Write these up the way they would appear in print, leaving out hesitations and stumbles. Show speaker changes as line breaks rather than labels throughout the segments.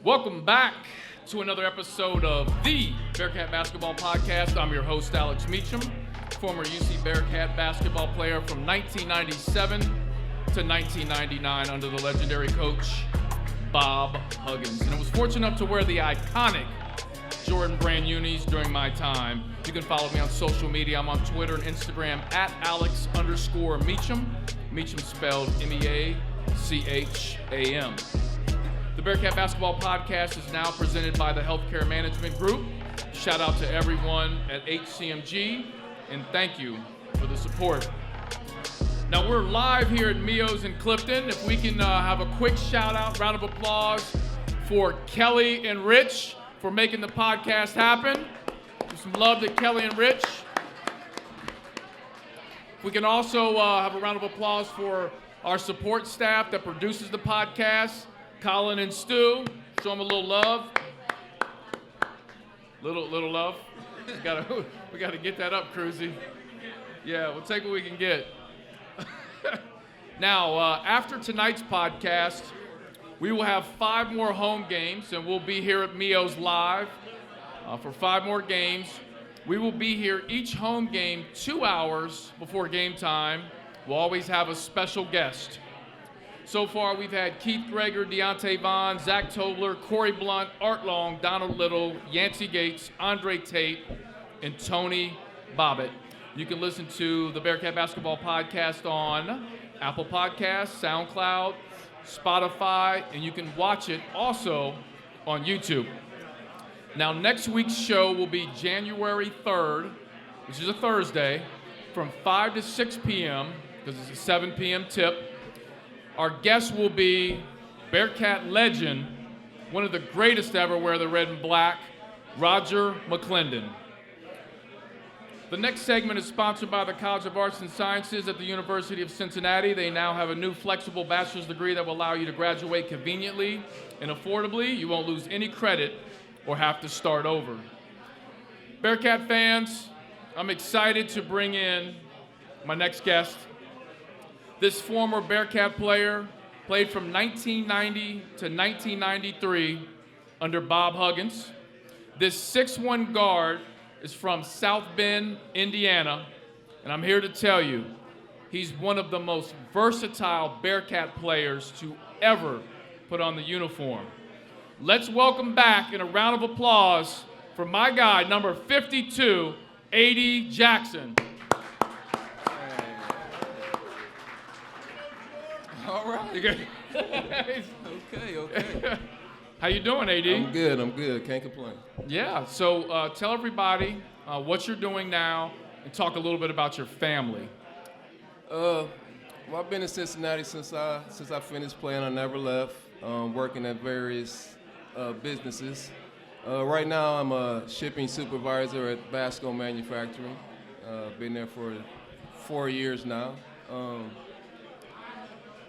Welcome back to another episode of the Bearcat Basketball Podcast. I'm your host, Alex Meacham, former UC Bearcat basketball player from 1997 to 1999 under the legendary coach, Bob Huggins. And I was fortunate enough to wear the iconic Jordan brand unis during my time. You can follow me on social media. I'm on Twitter and Instagram at Alex_Meacham. Meacham spelled M-E-A-C-H-A-M. The Bearcat Basketball Podcast is now presented by the Healthcare Management Group. Shout out to everyone at HCMG, and thank you for the support. Now we're live here at Mio's in Clifton. If we can have a quick shout out, round of applause for Kelly and Rich for making the podcast happen. Give some love to Kelly and Rich. We can also have a round of applause for our support staff that produces the podcast, Colin and Stu. Show them a little love. Little love. We gotta get that up, Cruzy. Yeah, we'll take what we can get. Now, after tonight's podcast, we will have 5 more home games, and we'll be here at Mio's live for 5 more games. We will be here each home game 2 hours before game time. We'll always have a special guest. So far, we've had Keith Greger, Deontay Vaughn, Zach Tobler, Corey Blunt, Art Long, Donald Little, Yancey Gates, Andre Tate, and Tony Bobbitt. You can listen to the Bearcat Basketball Podcast on Apple Podcasts, SoundCloud, Spotify, and you can watch it also on YouTube. Now, next week's show will be January 3rd, which is a Thursday, from 5 to 6 p.m., because it's a 7 p.m. tip. Our guest will be Bearcat legend, one of the greatest to ever wear the red and black, Roger McClendon. The next segment is sponsored by the College of Arts and Sciences at the University of Cincinnati. They now have a new flexible bachelor's degree that will allow you to graduate conveniently and affordably. You won't lose any credit or have to start over. Bearcat fans, I'm excited to bring in my next guest. This former Bearcat player played from 1990 to 1993 under Bob Huggins. This 6'1" guard is from South Bend, Indiana, and I'm here to tell you, he's one of the most versatile Bearcat players to ever put on the uniform. Let's welcome back in a round of applause for my guy, number 52, A.D. Jackson.
All right. Okay.
How you doing, AD?
I'm good. Can't complain.
Yeah, so tell everybody what you're doing now and talk a little bit about your family.
Well, I've been in Cincinnati since I finished playing. I never left, working at various businesses. Right now, I'm a shipping supervisor at Basco Manufacturing. Been there for 4 years now.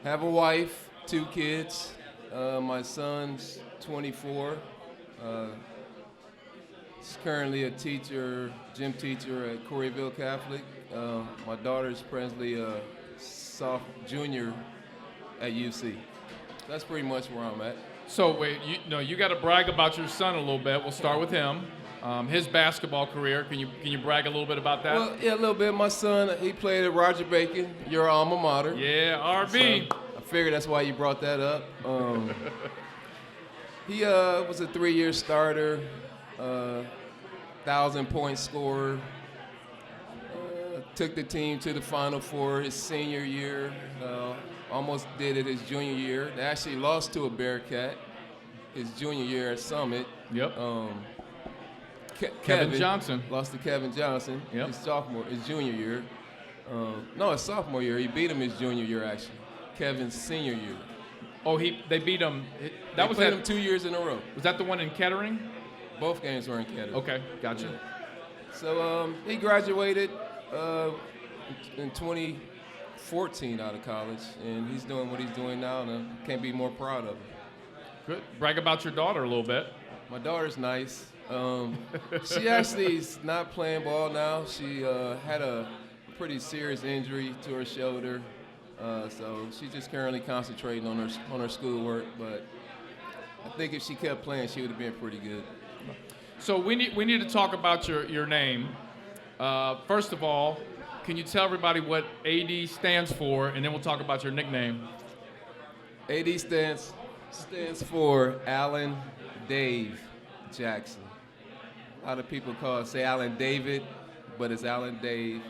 Have a wife, 2 kids. My son's 24. He's currently a teacher, gym teacher at Coreyville Catholic. My daughter's presently a junior at UC. That's pretty much where I'm at.
So wait, you got to brag about your son a little bit. We'll start with him. His basketball career. Can you brag a little bit about that?
Well, yeah, a little bit. My son, he played at Roger Bacon, your alma mater.
Yeah, RB.
So I figured that's why you brought that up. He was a 3-year starter, 1,000-point scorer. Took the team to the Final Four his senior year. Almost did it his junior year. They actually lost to a Bearcat his junior year at Summit.
Yep.
Kevin
Johnson.
Lost to Kevin Johnson
Yep.
his junior year. No, his sophomore year. He beat him his junior year, actually. Kevin's senior year.
Oh, they beat him.
They played him 2 years in a row.
Was that the one in Kettering?
Both games were in Kettering.
Okay, gotcha.
Yeah. So he graduated in 2014 out of college, and he's doing what he's doing now, and I can't be more proud of him.
Good. Brag about your daughter a little bit.
My daughter's nice. She actually is not playing ball now. She had a pretty serious injury to her shoulder, so she's just currently concentrating on her schoolwork. But I think if she kept playing, she would have been pretty good.
So we need to talk about your name. First of all, can you tell everybody what AD stands for, and then we'll talk about your nickname.
AD stands for Allen Dave Jackson. A lot of people say Allen David, but it's Allen Dave,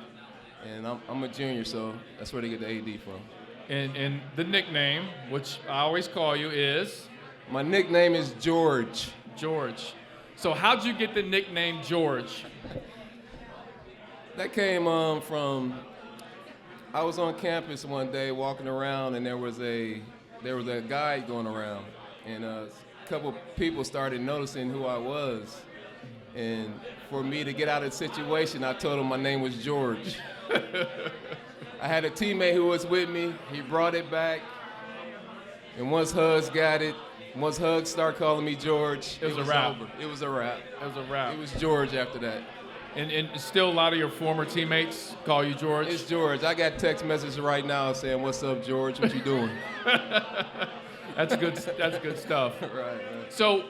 and I'm a junior, so that's where they get the AD from.
And the nickname, which I always call you, is?
My nickname is George.
George. So how'd you get the nickname George?
That came from, I was on campus one day walking around, and there was a guide going around, and a couple people started noticing who I was. And for me to get out of the situation, I told them my name was George. I had a teammate who was with me. He brought it back. And once Hugs got it, once Hugs started calling me George,
it was a wrap.
Over. It was a wrap.
It was a wrap.
It was George after that.
And still a lot of your former teammates call you George?
It's George. I got text messages right now saying, "What's up, George? What you doing?"
That's good stuff.
Right.
So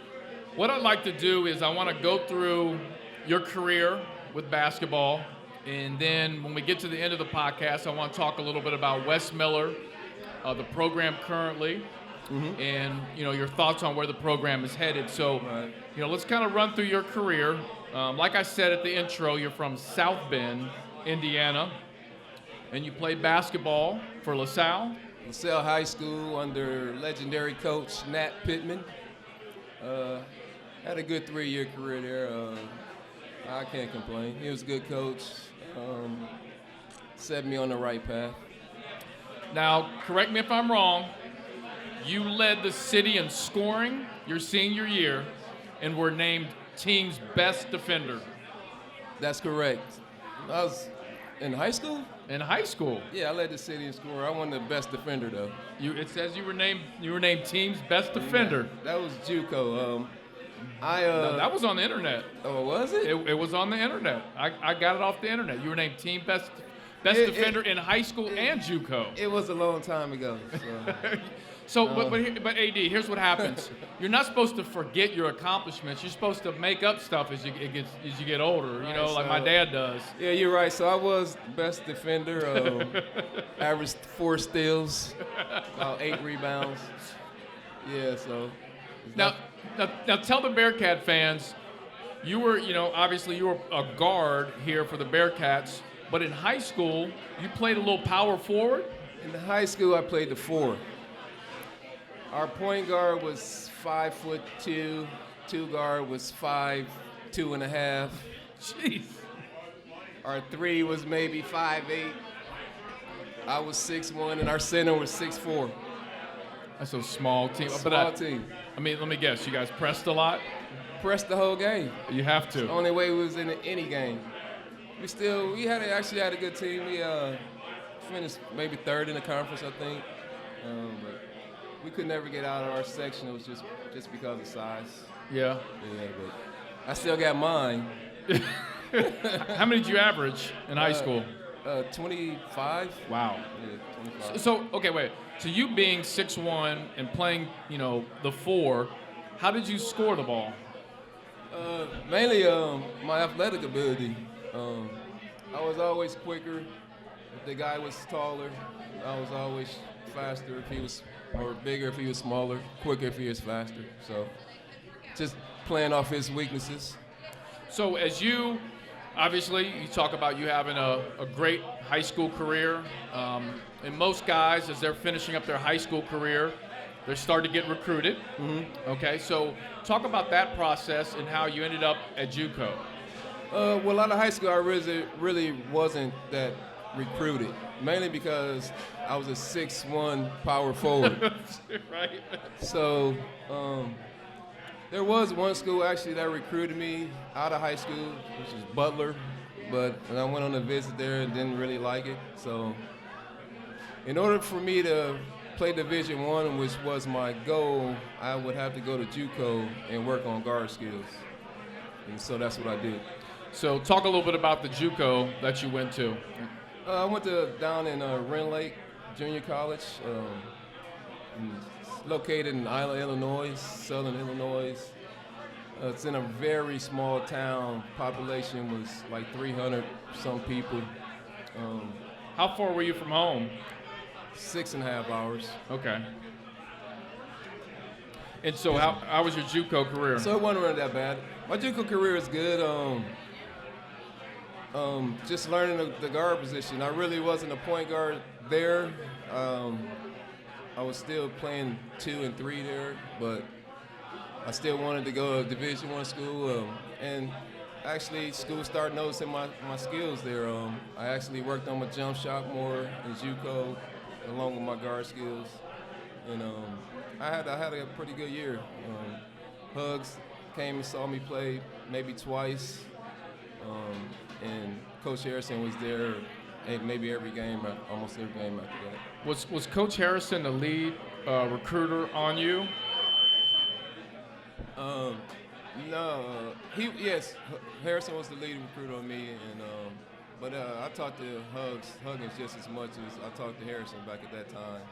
what I'd like to do is I want to go through your career with basketball, and then when we get to the end of the podcast, I want to talk a little bit about Wes Miller, the program currently, and your thoughts on where the program is headed. So, let's kind of run through your career. Like I said at the intro, you're from South Bend, Indiana, and you played basketball for LaSalle.
LaSalle High School under legendary coach Nat Pittman. Had a good 3-year career there. I can't complain. He was a good coach. Set me on the right path.
Now, correct me if I'm wrong. You led the city in scoring your senior year and were named team's best defender.
That's correct. I was in high school?
In high school?
Yeah, I led the city in scoring. I wasn't the best defender, though.
It says you were named team's best defender.
Yeah, that was JUCO.
No, that was on the internet.
Oh, was it?
It was on the internet. I got it off the internet. You were named team best defender in high school and JUCO.
It was a long time ago.
So, but AD, here's what happens. You're not supposed to forget your accomplishments. You're supposed to make up stuff as you get older.
Right,
like my dad does.
Yeah, you're right. So I was best defender. Averaged 4 steals, about 8 rebounds. Yeah. So.
Now, tell the Bearcat fans, you were, obviously you were a guard here for the Bearcats, but in high school you played a little power forward.
In high school, I played the 4. Our point guard was 5'2". 2 guard was 5'2.5".
Jeez.
Our 3 was maybe 5'8". I was 6'1", and our center was 6'4".
That's a small team.
Small team.
I mean, let me guess. You guys pressed a lot?
Pressed the whole game.
You have to.
It's the only way we was in any game. We actually had a good team. We finished maybe 3rd in the conference, I think. But we could never get out of our section. It was just because of size.
Yeah.
Yeah, but I still got mine.
How many did you average in high school?
25.
Wow.
Yeah, 25.
So, okay, wait. So you being 6'1" and playing, the 4, how did you score the ball?
Mainly my athletic ability. I was always quicker. If the guy was taller, I was always faster if he was, or bigger if he was smaller, quicker if he was faster. So just playing off his weaknesses.
So as you, obviously, you talk about you having a great high school career. And most guys, as they're finishing up their high school career, they're starting to get recruited. Mm-hmm. Okay, so talk about that process and how you ended up at JUCO.
Well, out of high school, I really wasn't that recruited, mainly because I was a 6'1" power forward.
Right.
So there was one school actually that recruited me out of high school, which is Butler, but I went on a visit there and didn't really like it. So in order for me to play Division I, which was my goal, I would have to go to JUCO and work on guard skills. And so that's what I did.
So talk a little bit about the JUCO that you went to.
I went down in Rend Lake Junior College. It's located in Island, Illinois, southern Illinois. It's in a very small town. Population was like 300 some people.
How far were you from home?
6.5 hours.
Okay. And so how was your JUCO career?
So it wasn't really that bad. My JUCO career is good. Just learning the guard position. I really wasn't a point guard there. I was still playing 2 and 3 there, but I still wanted to go to Division I school. And actually, school started noticing my skills there. I actually worked on my jump shot more in JUCO, along with my guard skills. And I had a pretty good year. Hugs came and saw me play maybe twice, and Coach Harrison was there maybe every game, almost every game after that.
Was Coach Harrison the lead recruiter on you?
No, yes, Harrison was the lead recruiter on me, and but I talked to Huggins just as much as I talked to Harrison back at that time.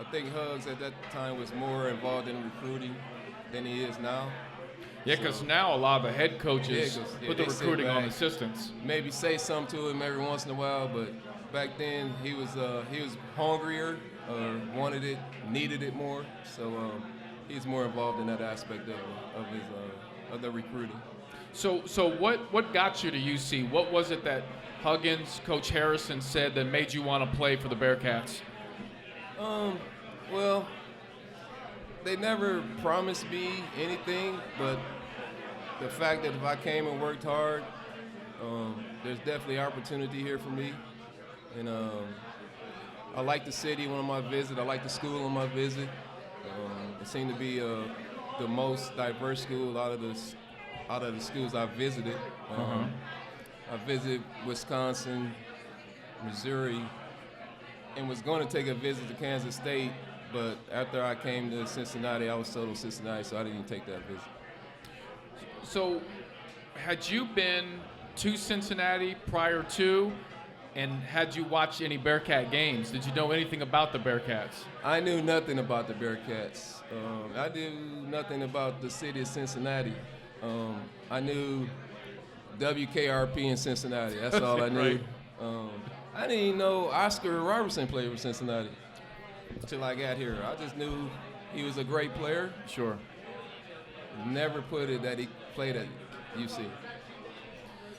I think Hugs at that time was more involved in recruiting than he is now.
Yeah, because now a lot of the head coaches put the recruiting on assistants.
Maybe say something to him every once in a while, but back then he was hungrier, wanted it, needed it more. So he's more involved in that aspect of the recruiting.
So what got you to UC? What was it that Huggins, Coach Harrison said that made you want to play for the Bearcats?
Well, they never promised me anything, but the fact that if I came and worked hard, there's definitely opportunity here for me. And I like the city on my visit. I like the school on my visit. It seemed to be the most diverse school out of the schools I've visited. I visited Wisconsin, Missouri, and was going to take a visit to Kansas State, but after I came to Cincinnati, I was sold on Cincinnati, so I didn't even take that visit.
So had you been to Cincinnati prior to, and had you watched any Bearcat games? Did you know anything about the Bearcats?
I knew nothing about the Bearcats. I knew nothing about the city of Cincinnati. I knew WKRP in Cincinnati. That's all I knew.
Right.
I didn't even know Oscar Robertson played for Cincinnati until I got here. I just knew he was a great player.
Sure.
Never put it that he played at UC.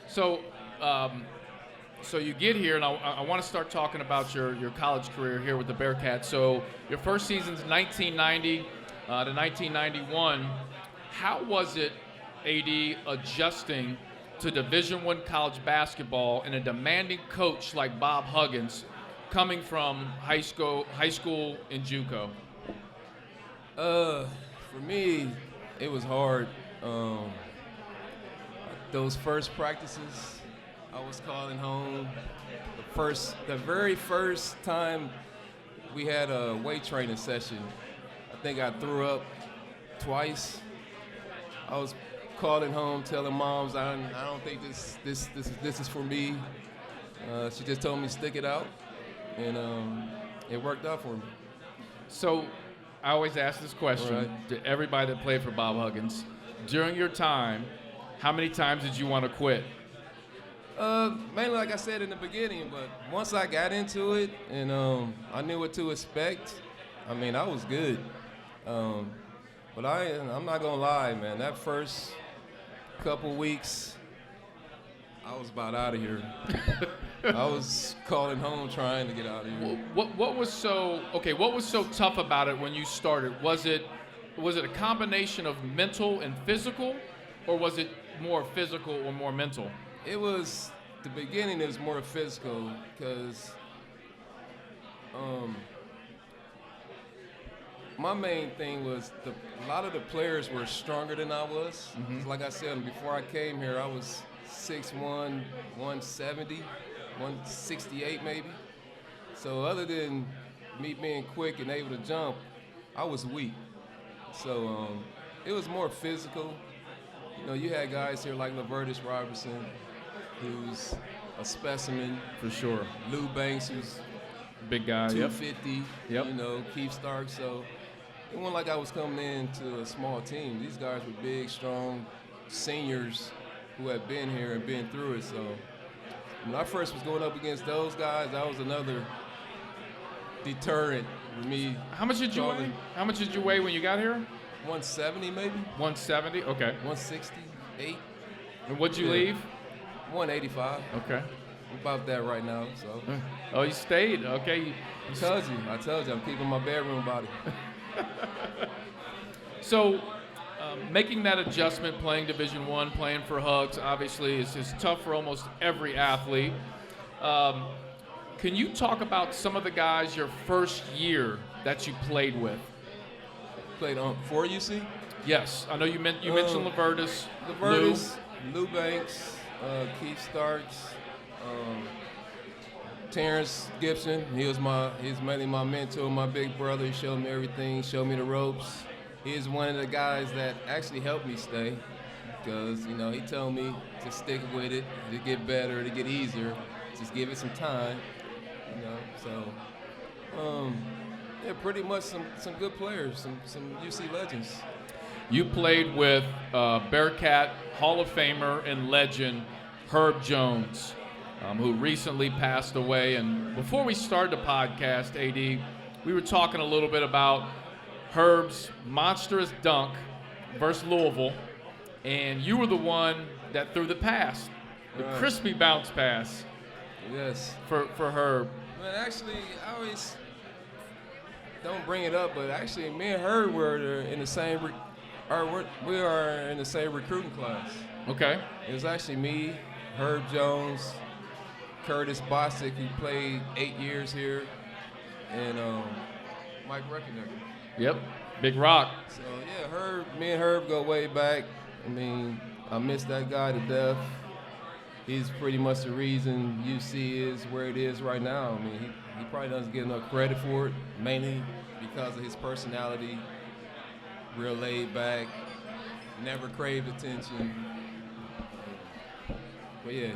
So you get here, and I want to start talking about your college career here with the Bearcats. So your first season's 1990 to 1991. How was it, AD, adjusting to Division I college basketball and a demanding coach like Bob Huggins coming from high school in JUCO?
For me, it was hard. Those first practices, I was calling home. The very first time we had a weight training session, I think I threw up twice. I was calling home, telling moms I don't think this is for me. She just told me to stick it out, and it worked out for me. So
I always ask this question to everybody that played for Bob Huggins. During your time, how many times did you want to quit?
Mainly, like I said in the beginning, but once I got into it and I knew what to expect, I mean, I was good. But I'm not gonna lie, man. That first couple weeks, I was about out of here. I was calling home trying to get out of here.
What was so tough about it when you started? Was it a combination of mental and physical, or was it more physical or more mental?
It was, the beginning it was more physical because my main thing was a lot of the players were stronger than I was. Mm-hmm. Like I said, before I came here, I was 6'1", 170, 168 maybe. So other than me being quick and able to jump, I was weak. So it was more physical. You know, you had guys here like Lavertus Robertson, who's a specimen.
For sure.
Lou Banks, who's
big guy.
250.
Yep.
You know, Keith Stark. So it wasn't like I was coming into a small team. These guys were big, strong seniors who had been here and been through it. So when I first was going up against those guys, that was another deterrent for me.
How much did you weigh? How much did you weigh when you got here?
170 maybe.
170. Okay.
168.
And what'd you leave?
185.
Okay.
About that right now. So.
Oh, you stayed. Okay.
I told you, I'm keeping my bedroom body.
So, making that adjustment, playing Division I, playing for Hugs, obviously is tough for almost every athlete. Can you talk about some of the guys your first year that you played with?
Played on for UC?
Yes, I know you mentioned Lavertis,
Lou Banks, Keith Starks, Terrace Gibson. He's mainly my mentor, my big brother. He showed me everything, showed me the ropes. He's one of the guys that actually helped me stay because, you know, he told me to stick with it, to get better, to get easier. Just give it some time, you know. So, yeah, pretty much some good players, some UC legends.
You played with Bearcat Hall of Famer and legend Herb Jones, who recently passed away. And before we started the podcast, AD, we were talking a little bit about Herb's monstrous dunk versus Louisville, and you were the one that threw the pass, the crispy bounce pass.
Yes.
For Herb.
But actually, I always don't bring it up, but actually, me and Herb were in the same. We are in the same recruiting class.
Okay.
It was actually me, Herb Jones, Curtis Bosick, who played 8 years here, and Mike Reckoner.
Yep, Big Rock.
So yeah, me and Herb go way back. I mean, I miss that guy to death. He's pretty much the reason UC is where it is right now. I mean, he probably doesn't get enough credit for it, mainly because of his personality, real laid back, never craved attention. But yeah,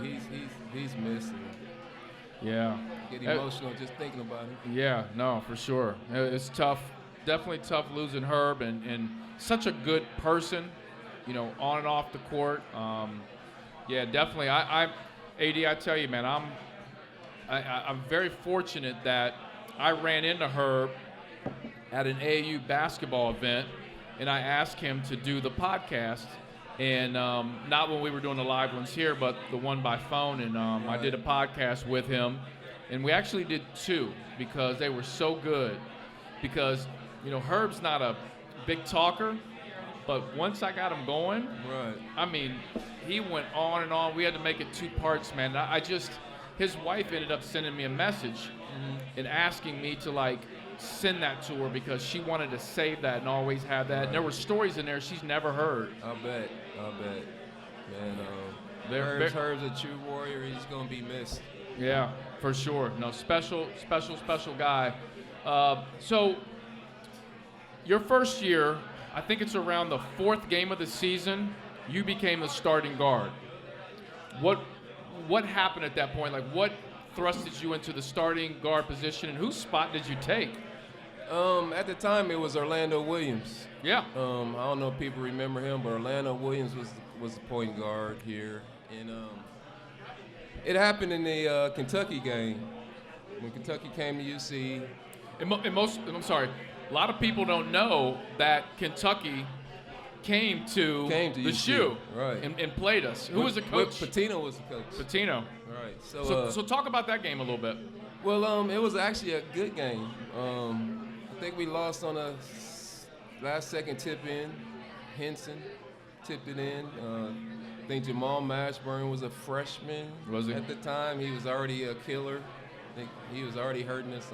he's missed.
Yeah.
Get emotional just thinking about him.
Yeah, no, for sure. It's tough. Definitely tough losing Herb and such a good person, you know, on and off the court. Yeah, definitely. AD, I tell you, man, I'm very fortunate that I ran into Herb at an AAU basketball event, and I asked him to do the podcast. And not when we were doing the live ones here, but the one by phone. And I did a podcast with him, and we actually did 2 because they were so good. Because, you know, Herb's not a big talker, but once I got him going, I mean, he went on and on. We had to make it 2 parts, man. His wife ended up sending me a message and asking me to, like, send that to her because she wanted to save that and always have that. And there were stories in there she's never heard.
I bet. Man, Herb's a true warrior. He's going to be missed.
Yeah, for sure. No, special guy. So your first year, I think it's around the 4th game of the season, you became the starting guard. What happened at that point? Like, what thrusted you into the starting guard position, and whose spot did you take?
At the time, it was Orlando Williams.
Yeah.
I don't know if people remember him, but Orlando Williams was the point guard here, and it happened in the Kentucky game when Kentucky came to UC.
I'm sorry. A lot of people don't know that Kentucky came to the
UC.
shoe
Right.
and played us. Who was the coach?
Patino was the coach.
Patino.
Right.
So talk about that game a little bit.
Well, it was actually a good game. I think we lost on a last-second tip-in. Henson tipped it in. I think Jamal Mashburn was a freshman.
Was he?
At the time. He was already a killer. I think he was already hurting us.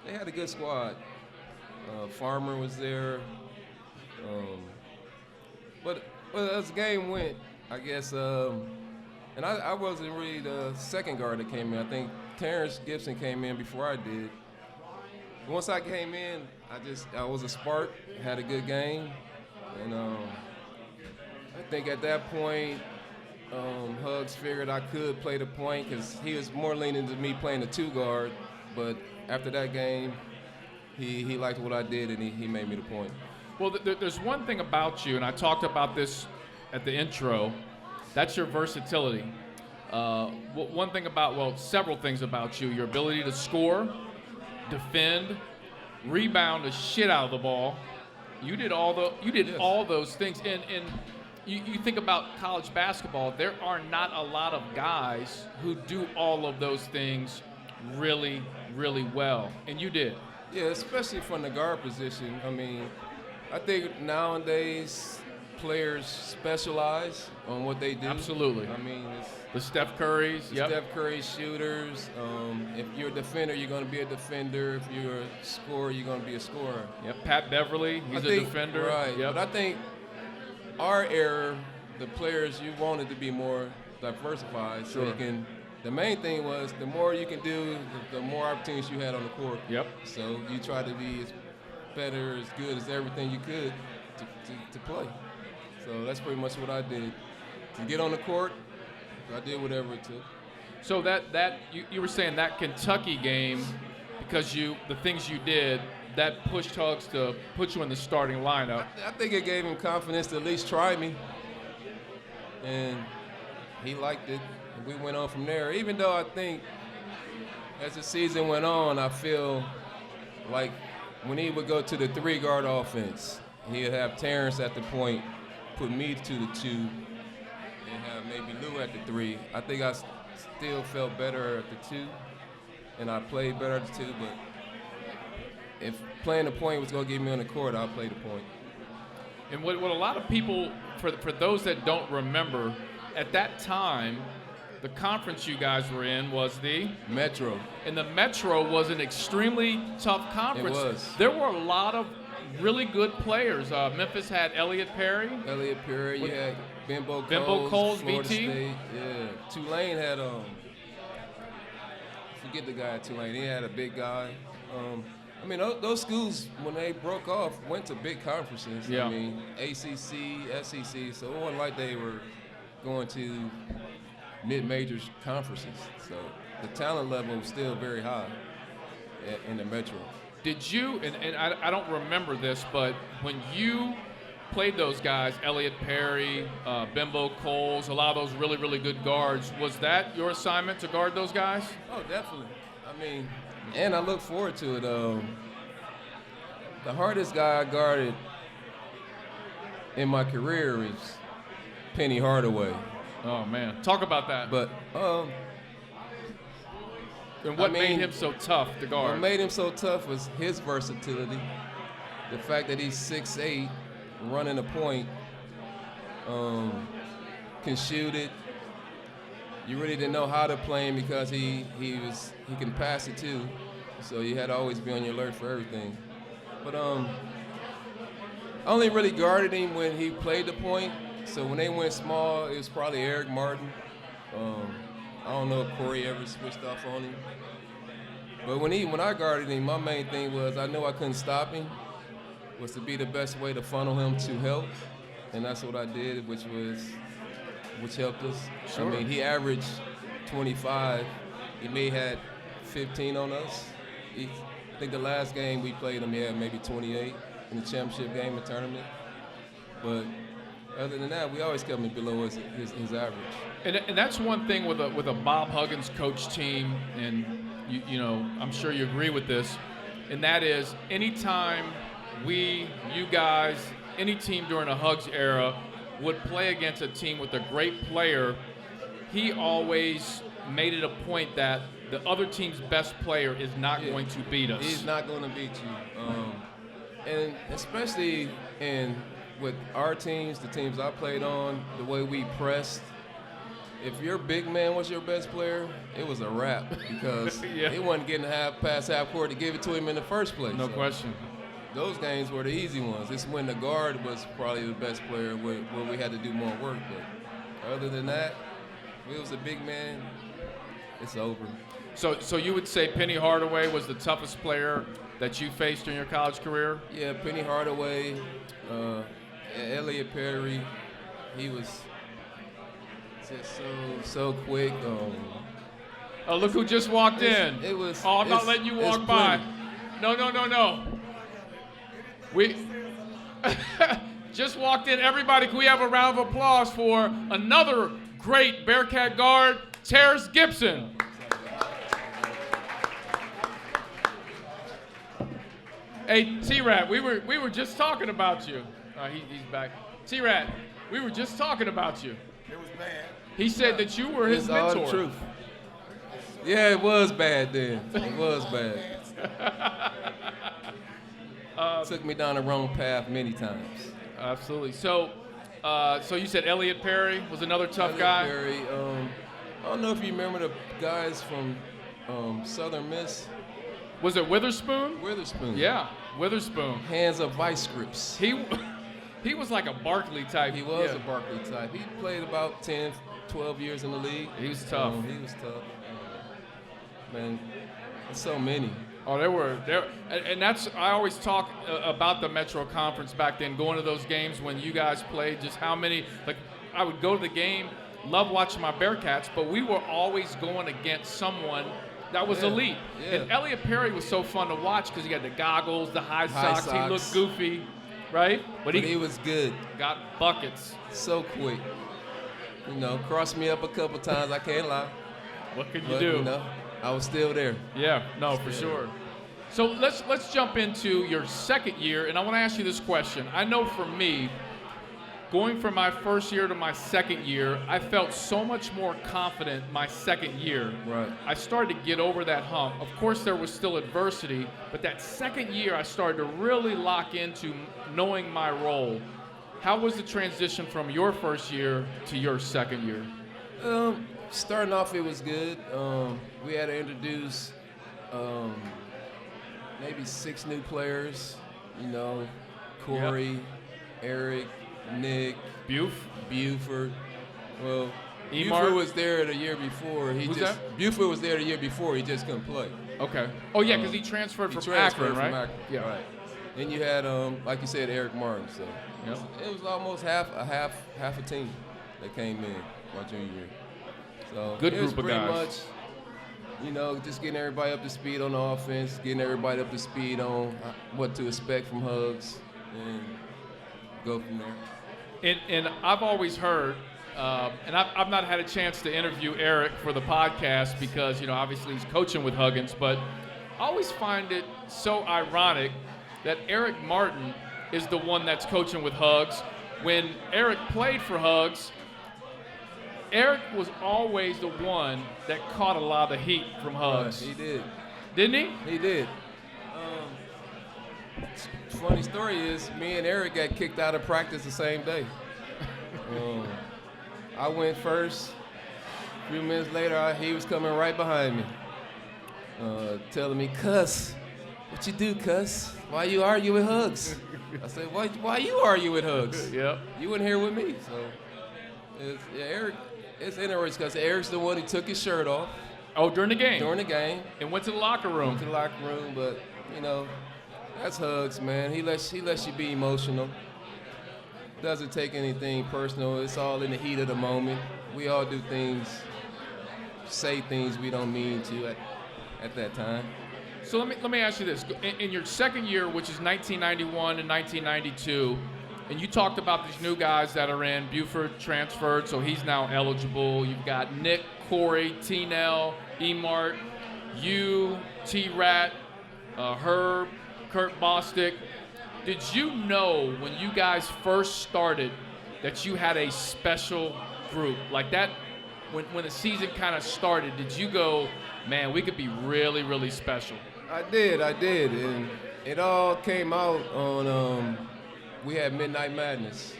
They had a good squad. Farmer was there. But as the game went, I guess, and I wasn't really the second guard that came in. I think Terrace Gibson came in before I did. Once I came in, I was a spark, had a good game, and I think at that point, Hugs figured I could play the point because he was more leaning to me playing the 2 guard. But after that game, he liked what I did, and he made me the point.
Well, there's one thing about you, and I talked about this at the intro. That's your versatility. One thing about, well, several things about you: your ability to score, defend, rebound the shit out of the ball. You did all those things. And you think about college basketball, there are not a lot of guys who do all of those things really, really well. And you did.
Yeah, especially from the guard position. I mean, I think nowadays players specialize on what they do.
Absolutely.
I mean,
the Steph Currys.
The Steph Curry shooters. If you're a defender, you're going to be a defender. If you're a scorer, you're going to be a scorer.
Yep. Pat Beverly, he's a defender.
Right.
Yep.
But I think our era, the players, you wanted to be more diversified.
Sure.
So you can. The main thing was the more you can do, the more opportunities you had on the court.
Yep.
So you try to be as better, as good as everything you could to play. So that's pretty much what I did. To get on the court, I did whatever it took.
So you were saying that Kentucky game, because the things you did, that pushed Hugs to put you in the starting lineup.
I think it gave him confidence to at least try me, and he liked it. And we went on from there. Even though I think as the season went on, I feel like when he would go to the three-guard offense, he'd have Terrace at the point, put me to the 2, and have maybe Lou at the 3. I think I still felt better at the 2, and I played better at the 2, but if playing the point was going to get me on the court, I'll play the point.
And what a lot of people, for those that don't remember, at that time, the conference you guys were in was the
Metro.
And the Metro was an extremely tough conference.
It was.
There were a lot of really good players. Memphis had Elliot Perry.
You had Bimbo
Coles,
Florida
BT.
State. Yeah. Tulane had forget the guy at Tulane. He had a big guy. I mean, those schools, when they broke off, went to big conferences.
Yeah.
I mean, ACC, SEC. So it wasn't like they were going to mid-major conferences. So the talent level was still very high in the Metro.
Did you, and I don't remember this, but when you played those guys, Elliot Perry, Bimbo Coles, a lot of those really, really good guards, was that your assignment to guard those guys?
Oh, definitely. I mean, and I look forward to it. The hardest guy I guarded in my career is Penny Hardaway.
Oh, man. Talk about that.
But
and what made him so tough to guard?
What made him so tough was his versatility. The fact that he's 6'8", running a point, can shoot it. You really didn't know how to play him because he can pass it too. So you had to always be on your alert for everything. But I only really guarded him when he played the point. So when they went small, it was probably Eric Martin. I don't know if Corey ever switched off on him. But when I guarded him, my main thing was I knew I couldn't stop him, was to be the best way to funnel him to help. And that's what I did, which helped us.
Sure.
I mean, he averaged 25. He may had 15 on us. I think the last game we played him, he had maybe 28 in the championship game, the tournament. But other than that, we always kept him below his average.
And that's one thing with a Bob Huggins coach team, and you know, I'm sure you agree with this, and that is anytime you guys, any team during a Hugs era would play against a team with a great player, he always made it a point that the other team's best player is not going to beat us.
He's not going to beat you. And especially with our teams, the teams I played on, the way we pressed, if your big man was your best player, it was a wrap because
Yeah.
it wasn't getting past half court to give it to him in the first place.
No question.
Those games were the easy ones. It's when the guard was probably the best player where we had to do more work. But other than that, if it was a big man, it's over.
So you would say Penny Hardaway was the toughest player that you faced in your college career?
Yeah, Penny Hardaway, Elliot Perry, he was just so quick.
Oh, look who just walked in.
It was.
Oh, I'm not letting you walk by. No. We just walked in. Everybody, can we have a round of applause for another great Bearcat guard, Terrace Gibson. Hey, T-Rat, we were just talking about you. He's back. T-Rat, we were just talking about you.
It was bad.
He said that you were his
It's
mentor.
all the truth. Yeah, it was bad then. It was bad. Took me down the wrong path many times.
Absolutely. So you said Elliot Perry was another tough guy?
Perry, I don't know if you remember the guys from Southern Miss.
Was it Witherspoon?
Witherspoon.
Yeah, Witherspoon.
Hands of vice grips.
He was like a Barkley type.
He was a Barkley type. He played about 10, 12 years in the league.
He was tough.
He was tough. Man, there's so many.
Oh, and that's, I always talk about the Metro Conference back then, going to those games when you guys played, just how many, like, I would go to the game, love watching my Bearcats, but we were always going against someone that was elite.
Yeah.
And Elliot Perry was so fun to watch because he had the goggles, the high socks, he looked goofy, right?
But he was good.
Got buckets.
So quick. You know, crossed me up a couple times, I can't lie.
What could you do?
You know, I was still there.
Yeah, no, for sure. So let's jump into your second year, and I want to ask you this question. I know for me, going from my first year to my second year, I felt so much more confident my second year.
Right.
I started to get over that hump. Of course, there was still adversity, but that second year, I started to really lock into knowing my role. How was the transition from your first year to your second year?
Starting off, it was good. We had to introduce maybe 6 new players. You know, Corey, Eric, Nick, Buford. Well, Buford was there the year before. Buford was there the year before. He just couldn't play.
Okay. Oh yeah, because he transferred from Akron, right?
Akron,
yeah.
Right. Then you had, like you said, Eric Martin. So it was almost half a team that came in my junior year. So
good
it was
group of
pretty
guys.
Much, you know, just getting everybody up to speed on the offense, getting everybody up to speed on what to expect from Hugs, and go from there.
And I've always heard, and I've not had a chance to interview Eric for the podcast because, you know, obviously he's coaching with Huggins, but I always find it so ironic that Eric Martin is the one that's coaching with Hugs. When Eric played for Hugs, Eric was always the one that caught a lot of the heat from Hugs.
He did.
Didn't he?
He did. Funny story is, me and Eric got kicked out of practice the same day. I went first. A few minutes later, he was coming right behind me, telling me, "Cuss, what you do, Cuss? Why you argue with Hugs?" I said, "Why you argue with Hugs?
Yep.
You weren't here with me." So, Eric. It's interesting because Eric's the one who took his shirt off.
Oh, during the game?
During the game.
And went to the locker room.
Went to the locker room, but, you know, that's Hugs, man. He lets you be emotional. Doesn't take anything personal. It's all in the heat of the moment. We all do things, say things we don't mean to at that time.
So let me ask you this. In your second year, which is 1991 and 1992, and you talked about these new guys that are in. Buford transferred, so he's now eligible. You've got Nick, Corey, T-Nell, E-Mart, you, T-Rat, Herb, Kurt Bostic. Did you know when you guys first started that you had a special group? Like that, when the season kind of started, did you go, man, we could be really, really special?
I did. And it all came out on... we had Midnight Madness.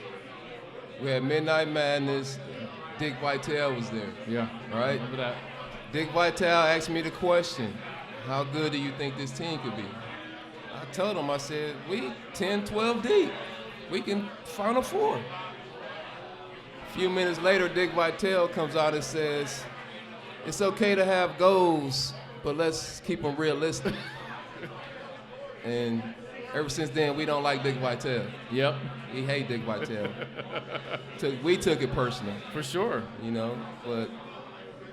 Dick Vitale was there.
Yeah.
Right?
I remember that.
Dick Vitale asked me the question, how good do you think this team could be? I told him, I said, we 10, 12 deep. We can Final Four. A few minutes later, Dick Vitale comes out and says, it's okay to have goals, but let's keep them realistic. And ever since then, we don't like Dick Vitale.
Yep.
We hate Dick Vitale. We took it personal.
For sure.
You know,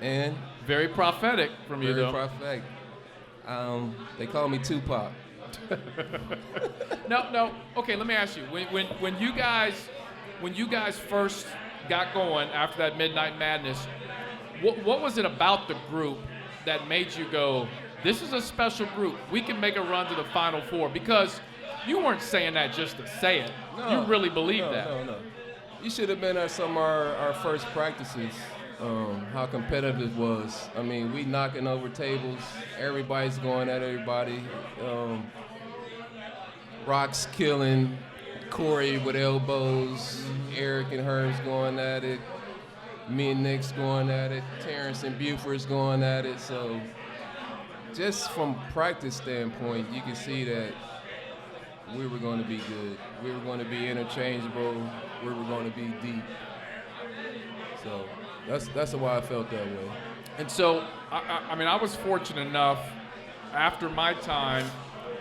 and
Very prophetic from you, though.
Very prophetic. They call me Tupac.
No. Okay, let me ask you. When you guys first got going after that Midnight Madness, what was it about the group that made you go, this is a special group, we can make a run to the Final Four? Because you weren't saying that just to say it.
No,
you really believed that.
No. You should have been at some of our first practices, how competitive it was. I mean, we knocking over tables. Everybody's going at everybody. Rock's killing. Corey with elbows. Eric and Herb's going at it. Me and Nick's going at it. Terrence and Buford's going at it. So just from practice standpoint, you can see that we were going to be good. We were going to be interchangeable. We were going to be deep. So that's why I felt that way.
And so, I mean, I was fortunate enough, after my time,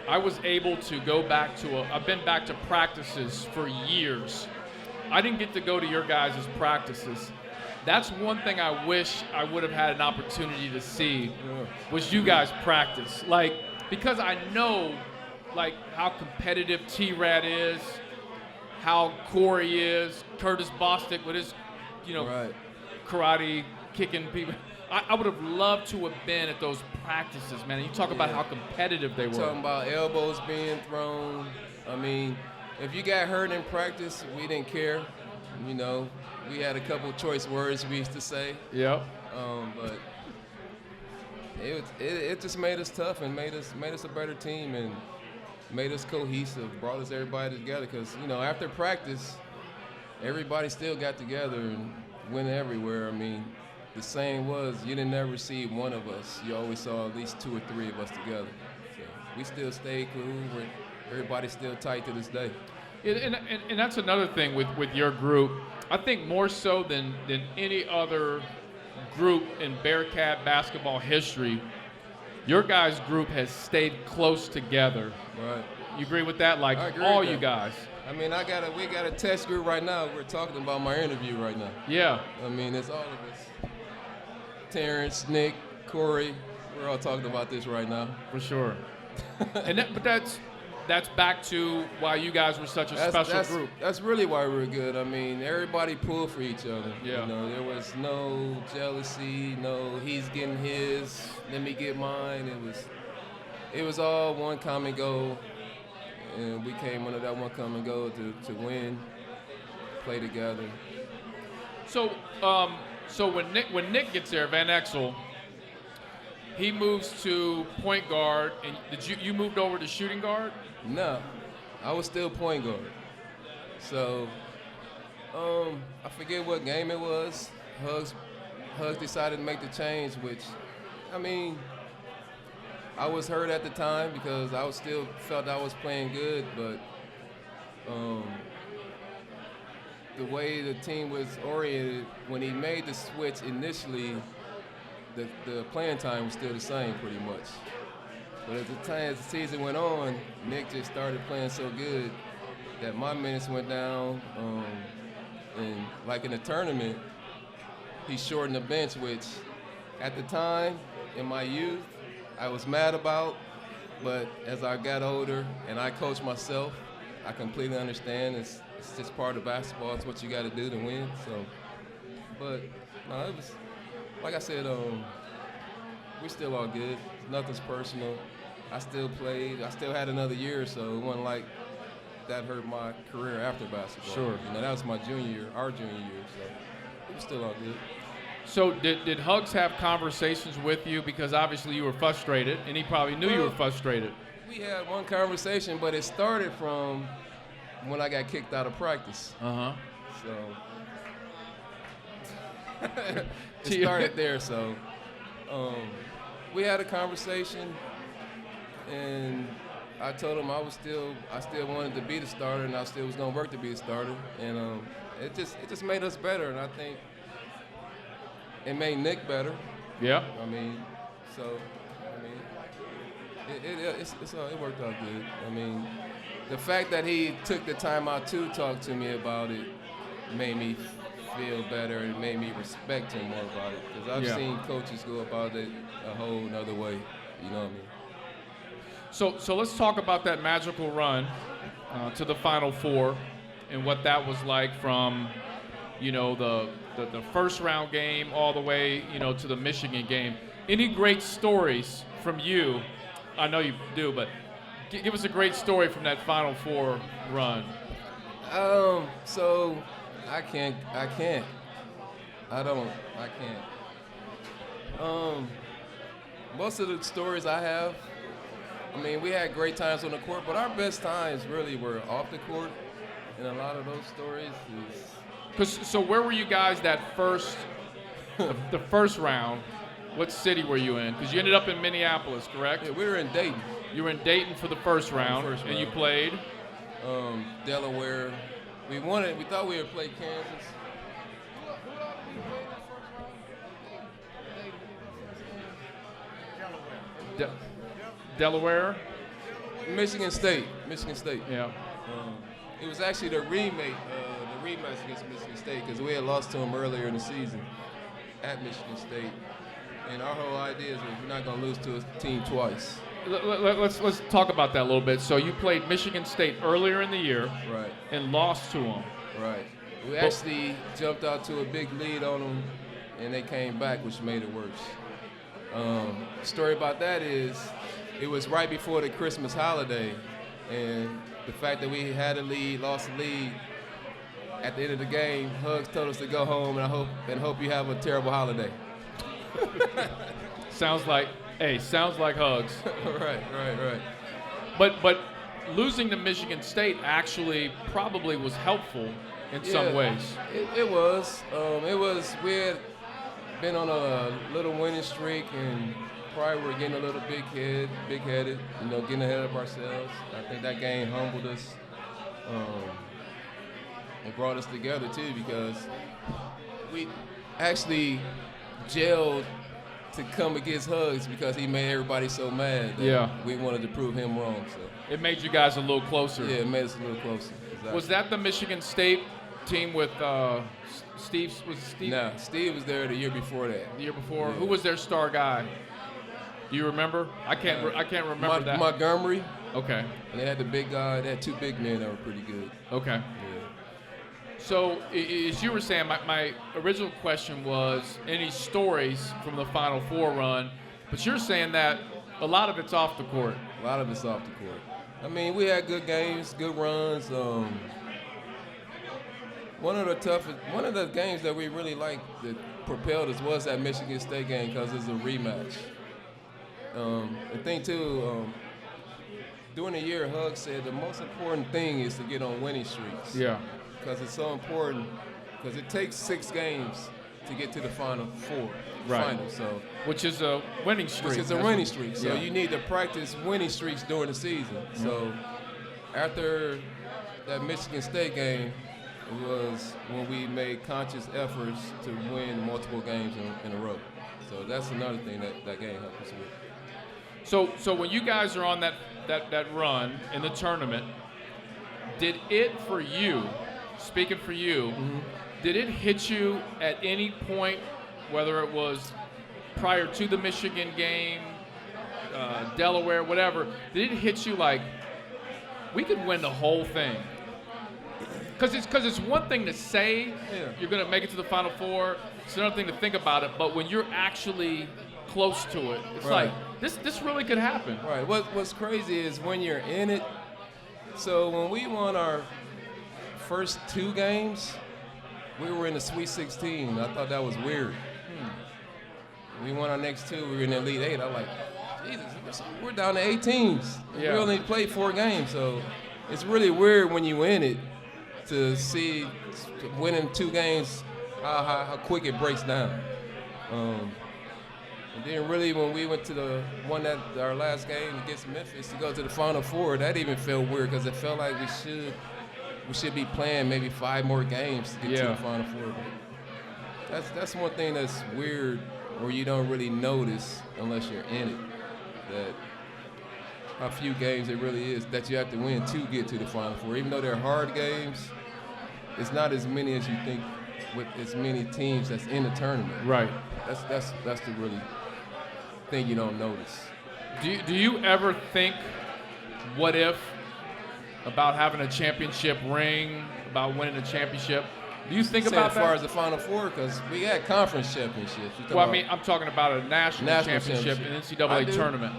I was able to go back to I've been back to practices for years. I didn't get to go to your guys' practices. That's one thing I wish I would have had an opportunity to see, was you guys practice. Like, because I know, like, how competitive T-Rad is, how Corey is, Curtis Bostic with his,
Right.
karate, kicking people. I would have loved to have been at those practices, man. And you talk about how competitive they were.
Talking about elbows being thrown. I mean, if you got hurt in practice, we didn't care. We had a couple choice words we used to say.
Yep.
But it just made us tough and made us a better team and made us cohesive, brought us everybody together. Because after practice, everybody still got together and went everywhere. I mean, the saying was, you didn't ever see one of us. You always saw at least 2 or 3 of us together. So we still stayed cool. Everybody's still tight to this day.
And that's another thing with your group. I think more so than any other group in Bearcat basketball history, your guys' group has stayed close together.
Right.
You agree with that? Like,
I agree
all
with
you
that.
guys.
I mean, we got a test group right now. We're talking about my interview right now.
Yeah.
I mean, it's all of us. Terrence, Nick, Corey, we're all talking about this right now.
For sure. But that's back to why you guys were such a special group.
That's really why we were good. I mean, everybody pulled for each other.
Yeah.
There was no jealousy, no he's getting his, let me get mine. It was all one common goal, and we came under that one common goal to win, play together.
So when Nick gets there, Van Exel, he moves to point guard, and you moved over to shooting guard?
No, I was still point guard. So, I forget what game it was. Hugs decided to make the change, which, I mean, I was hurt at the time because I still felt I was playing good, but the way the team was oriented, when he made the switch initially, the playing time was still the same pretty much. But as the season went on, Nick just started playing so good that my minutes went down. And like in the tournament, he shortened the bench, which at the time, in my youth, I was mad about. But as I got older and I coached myself, I completely understand it's just part of basketball. It's what you got to do to win. So, but no, it was, like I said, we're still all good. Nothing's personal. I still played. I still had another year, so it wasn't like that hurt my career after basketball.
Sure.
That was my junior year, our junior year, so it was still all good.
So did Hugs have conversations with you? Because obviously you were frustrated, and he probably knew you were frustrated.
We had one conversation, but it started from when I got kicked out of practice.
Uh-huh.
So it started there, so we had a conversation, and I told him I still wanted to be the starter, and I still was gonna work to be the starter, and it just made us better, and I think it made Nick better.
Yeah.
It worked out good. I mean, the fact that he took the time out to talk to me about it made me feel better and it made me respect him more about it. Because I've seen coaches go about it a whole nother way. You know what I mean?
So let's talk about that magical run to the Final Four and what that was like from, the first round game all the way, to the Michigan game. Any great stories from you? I know you do, but give us a great story from that Final Four run.
So I can't. Most of the stories I have, I mean, we had great times on the court, but our best times really were off the court. And a lot of those stories is.
So where were you guys that the first round? What city were you in? Because you ended up in Minneapolis, correct?
Yeah, we were in Dayton.
You were in Dayton for the first round, and you played?
Delaware. We thought we would play Kansas.
Delaware?
Michigan State.
Yeah.
It was actually the rematch against Michigan State because we had lost to them earlier in the season at Michigan State. And our whole idea is we're not going to lose to a team twice.
Let's talk about that a little bit. So you played Michigan State earlier in the year,
right,
and lost to them.
Right. We actually jumped out to a big lead on them, and they came back, which made it worse. The story about that is it was right before the Christmas holiday, and the fact that we had a lead, lost the lead, at the end of the game, Hugs told us to go home, and I hope you have a terrible holiday.
Sounds like Hugs.
Right.
But losing to Michigan State actually probably was helpful in some ways.
It was. We had been on a little winning streak and probably were getting a little big-headed, getting ahead of ourselves. I think that game humbled us. It brought us together too because we actually gelled to come against Hugs because he made everybody so mad that we wanted to prove him wrong. So
it made you guys a little closer.
Yeah, it made us a little closer. Exactly.
Was that the Michigan State team with Steve? Was Steve?
No, Steve was there the year before that.
The year before?
Yeah.
Who was their star guy? Do you remember? I can't remember that.
Montgomery.
Okay.
And they had the big guy. They had two big men that were pretty good.
Okay.
Yeah.
So, as you were saying, my original question was any stories from the Final Four run, but you're saying that a lot of it's off the court.
A lot of it's off the court. I mean, we had good games, good runs. One of the games that we really liked that propelled us was that Michigan State game because it's a rematch. The thing too, during the year, Hug said the most important thing is to get on winning streaks.
Yeah.
Because it's so important, because it takes 6 games to get to the Final Four.
Right.
Final, so.
Which is a winning streak.
So you need to practice winning streaks during the season. So after that Michigan State game, it was when we made conscious efforts to win multiple games in a row. So that's another thing that game helped us with.
So when you guys are on that run in the tournament, did it for you, speaking for you, did it hit you at any point, whether it was prior to the Michigan game, Delaware, whatever, did it hit you like, we could win the whole thing? Because it's one thing to say you're going to make it to the Final Four. It's another thing to think about it. But when you're actually close to it, it's like, this really could happen.
Right. What's crazy is when you're in it. So when we won our first 2 games, we were in the Sweet 16. I thought that was weird. We won our next 2. We were in the Elite 8. I'm like, Jesus, we're down to 8 teams.
Yeah.
We only played 4 games. So it's really weird when you win it to see winning 2 games, how quick it breaks down. And then really when we went to our last game against Memphis to go to the Final Four, that even felt weird because it felt like we should be playing maybe 5 more games to get to the Final Four. That's one thing that's weird where you don't really notice unless you're in it, that how few games it really is that you have to win to get to the Final Four. Even though they're hard games, it's not as many as you think with as many teams that's in the tournament.
Right.
That's the really thing you don't notice.
Do you ever think, what if, about having a championship ring, about winning a championship? Do you think about that?
As far as the Final Four, because we had conference championships.
Well, I mean, I'm talking about a national championship in NCAA tournament.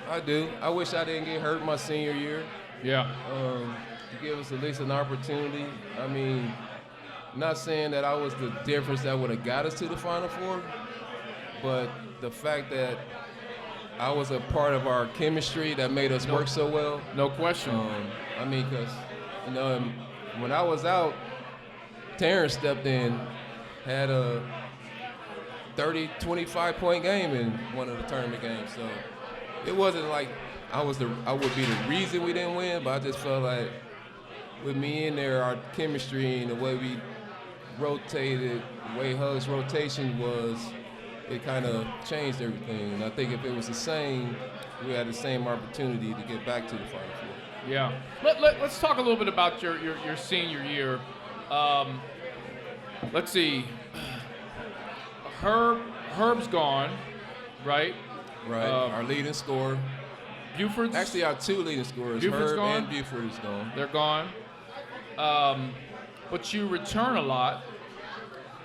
I do. I wish I didn't get hurt my senior year.
Yeah.
To give us at least an opportunity. I mean, not saying that I was the difference that would have got us to the Final Four, but the fact that I was a part of our chemistry that made us work so well.
No question.
I mean, because, when I was out, Terrace stepped in, had a 30, 25-point game in one of the tournament games. So it wasn't like I would be the reason we didn't win, but I just felt like with me in there, our chemistry and the way we rotated, the way Huggs' rotation was, it kind of changed everything. And I think if it was the same, we had the same opportunity to get back to the Final Four.
Yeah. Let's talk a little bit about your senior year. Let's see. Herb's gone, right?
Right. Our leading scorer.
Buford's
actually our two leading scorers.
Buford's
Herb
gone?
and Buford is gone.
They're gone. But you return a lot.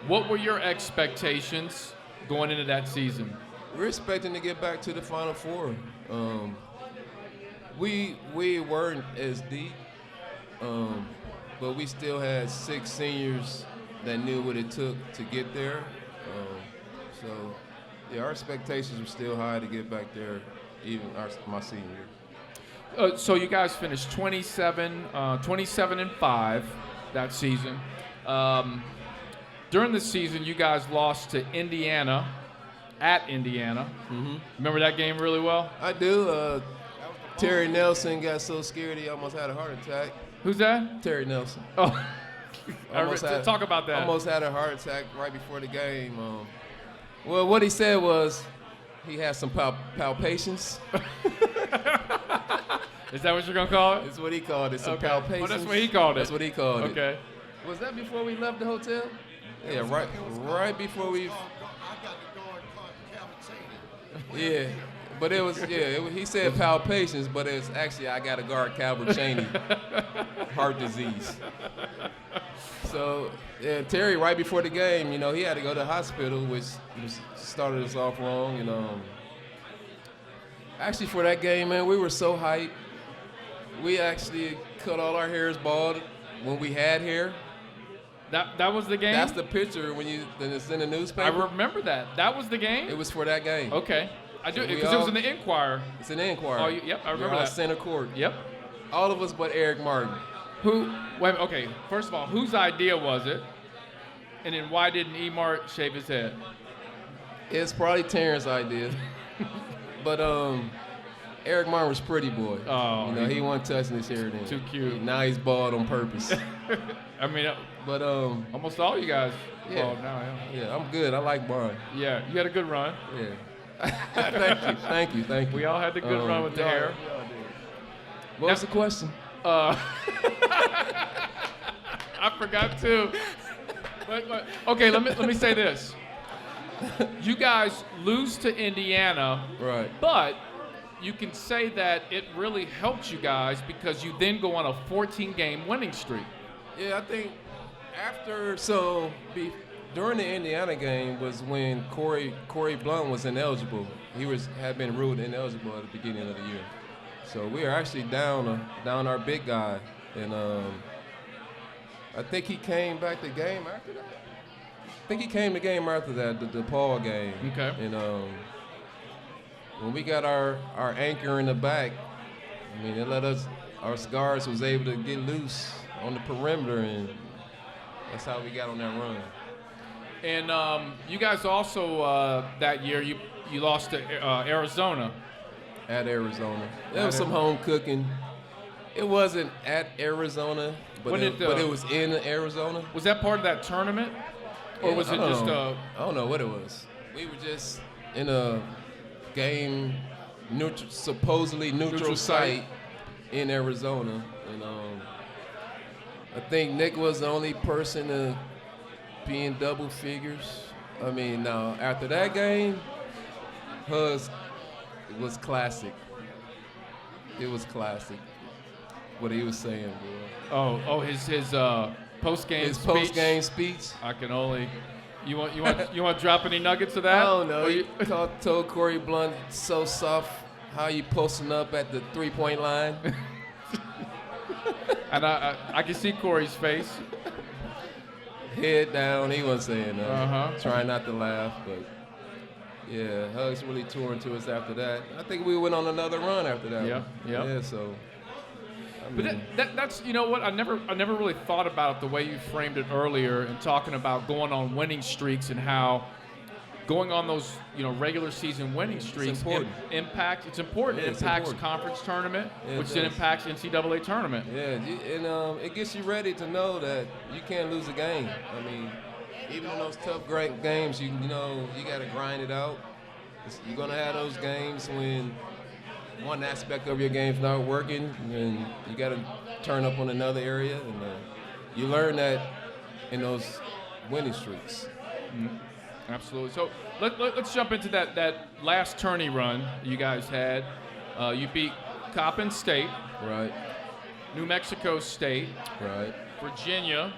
What were your expectations going into that season?
We're expecting to get back to the Final Four. We weren't as deep, but we still had 6 seniors that knew what it took to get there. Our expectations were still high to get back there, even my senior year.
So you guys finished 27-5 that season. During the season, you guys lost to Indiana, at Indiana. Mm-hmm. Remember that game really well?
I do. Terry Nelson got so scared he almost had a heart attack.
Who's that?
Terry Nelson.
Oh, talk about that.
Almost had a heart attack right before the game. Well, what he said was he had some palpations.
Is that what you're gonna call it?
It's what he called it. Some palpations.
Oh, that's what he called it.
That's what he called it.
Okay.
Was that before we left the hotel? Yeah, right before we. Yeah, but it was he said palpations, but it's actually I got to guard Calvert Cheney, heart disease. So Terry, right before the game, he had to go to the hospital, which started us off wrong. Actually, for that game, man, we were so hyped. We actually cut all our hairs bald when we had hair.
That was the game?
That's the picture when it's in the newspaper.
I remember that. That was the game?
It was for that game.
Okay. I do, because it was in the Enquirer.
It's in the Enquirer.
Oh, yep, I remember that.
Center court.
Yep.
All of us but Eric Martin.
Okay, first of all, whose idea was it? And then why didn't E. Mart shave his head?
It's probably Terrence's idea. But Eric Martin was pretty boy.
Oh.
He wasn't touching his hair then.
Too cute.
Now he's bald on purpose.
I mean,
but
almost all you guys bald now.
Yeah, I'm good. I like Brian.
Yeah, you had a good run.
Yeah. Thank you.
We all had the good run with the hair.
What was the question?
I forgot too. But okay, let me say this. You guys lose to Indiana,
right?
But you can say that it really helped you guys because you then go on a 14-game winning streak.
Yeah, I think during the Indiana game was when Corey Blunt was ineligible. He had been ruled ineligible at the beginning of the year. So we are actually down our big guy, and I think he came back the game after that. I think he came the game after that, the DePaul game.
Okay.
And when we got our anchor in the back, I mean, it let our guards was able to get loose on the perimeter, and that's how we got on that run.
And you guys also that year you lost to Arizona.
At Arizona, there was some home cooking. It wasn't at Arizona, but it was in Arizona.
Was that part of that tournament, or was it just
I don't know what it was. We were just in a game, supposedly neutral site in Arizona, and I think Nick was the only person to be in double figures. I mean, now after that game, Hugs was classic. It was classic. What he was saying, bro.
His post-game speech.
His post-game speech.
I can only. You want to drop any nuggets of that?
I don't know. He told Corey Blunt, so soft, how you posting up at the three-point line.
And I can see Corey's face.
Head down. He wasn't saying nothing. Trying not to laugh, but yeah, Hugs really tore into us after that. I think we went on another run after that. Yeah. So.
But that's, you know what, I never really thought about it the way you framed it earlier and talking about going on winning streaks and how going on those, regular season winning streaks impacts. It's important. It impacts conference tournament, which then impacts NCAA tournament.
Yeah, and it gets you ready to know that you can't lose a game. I mean, even in those tough great games, you got to grind it out. You're gonna have those games when one aspect of your game's not working, and you got to turn up on another area, and you learn that in those winning streaks.
Absolutely. So let's jump into that last tourney run you guys had. You beat Coppin State,
right?
New Mexico State,
right?
Virginia,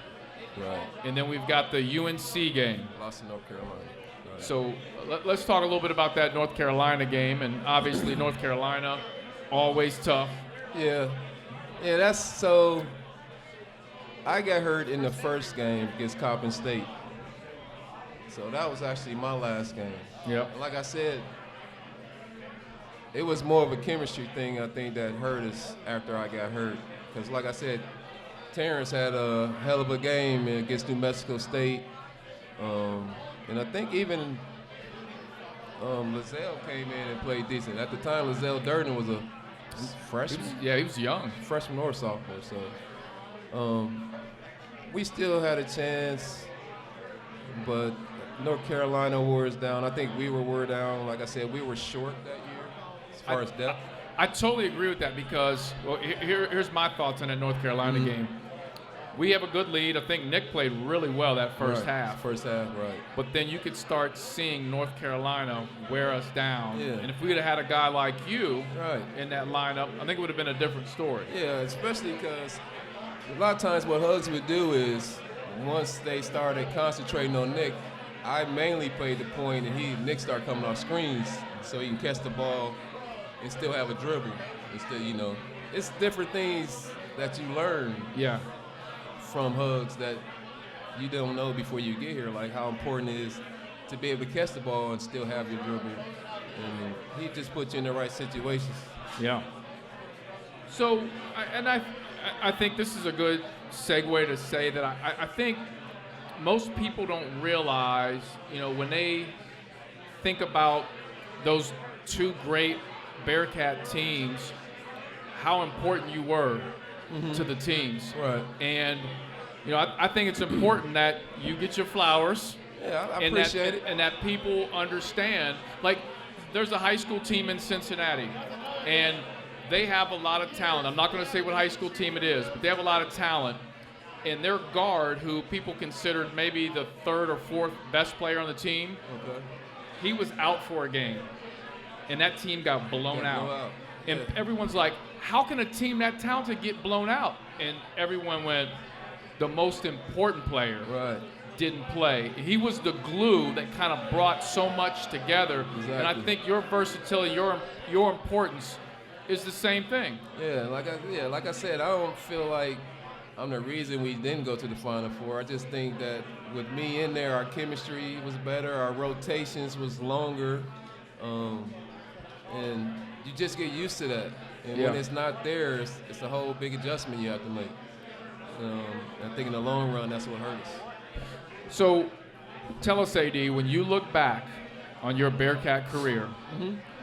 right?
And then we've got the UNC game.
Lost to North Carolina. Right.
So let's talk a little bit about that North Carolina game, and obviously North Carolina, always tough.
Yeah, that's so. I got hurt in the first game against Coppin State, so that was actually my last game.
Yeah.
Like I said, it was more of a chemistry thing, I think, that hurt us after I got hurt. Because like I said, Terrace had a hell of a game against New Mexico State. And I think even Lizelle came in and played decent. At the time, Lizelle Durden was a freshman.
He was young.
Freshman or sophomore. So we still had a chance, but North Carolina wore us down. I think we wore down. Like I said, we were short that year as far as depth.
I totally agree with that because, well, here's my thoughts on that North Carolina game. We have a good lead. I think Nick played really well that first half.
First half, right.
But then you could start seeing North Carolina wear us down.
Yeah.
And if we would have had a guy like you
right.
in that lineup, I think it would have been a different story.
Yeah, especially because a lot of times what Hugs would do is once they started concentrating on Nick, I mainly played the point and Nick started coming off screens so he can catch the ball and still have a dribble. Instead, it's different things that you learn.
Yeah.
From Hugs that you don't know before you get here, like how important it is to be able to catch the ball and still have your dribble. And he just puts you in the right situations.
Yeah. So, I think this is a good segue to say that I think most people don't realize, when they think about those two great Bearcat teams, how important you were to the teams.
Right.
And, I think it's important that you get your flowers.
Yeah, I appreciate it.
And that people understand. Like, there's a high school team in Cincinnati, and they have a lot of talent. I'm not going to say what high school team it is, but they have a lot of talent. And their guard, who people considered maybe the third or fourth best player on the team, he was out for a game. And that team got blown out. And everyone's like, how can a team that talented get blown out? And everyone went, the most important player didn't play. He was the glue that kind of brought so much together.
Exactly.
And I think your versatility, your importance is the same thing.
Yeah, like I said, I don't feel like I'm the reason we didn't go to the Final Four. I just think that with me in there, our chemistry was better, our rotations was longer, and you just get used to that. And when it's not there, it's a whole big adjustment you have to make. I think in the long run, that's what hurts.
So tell us, AD, when you look back on your Bearcat career,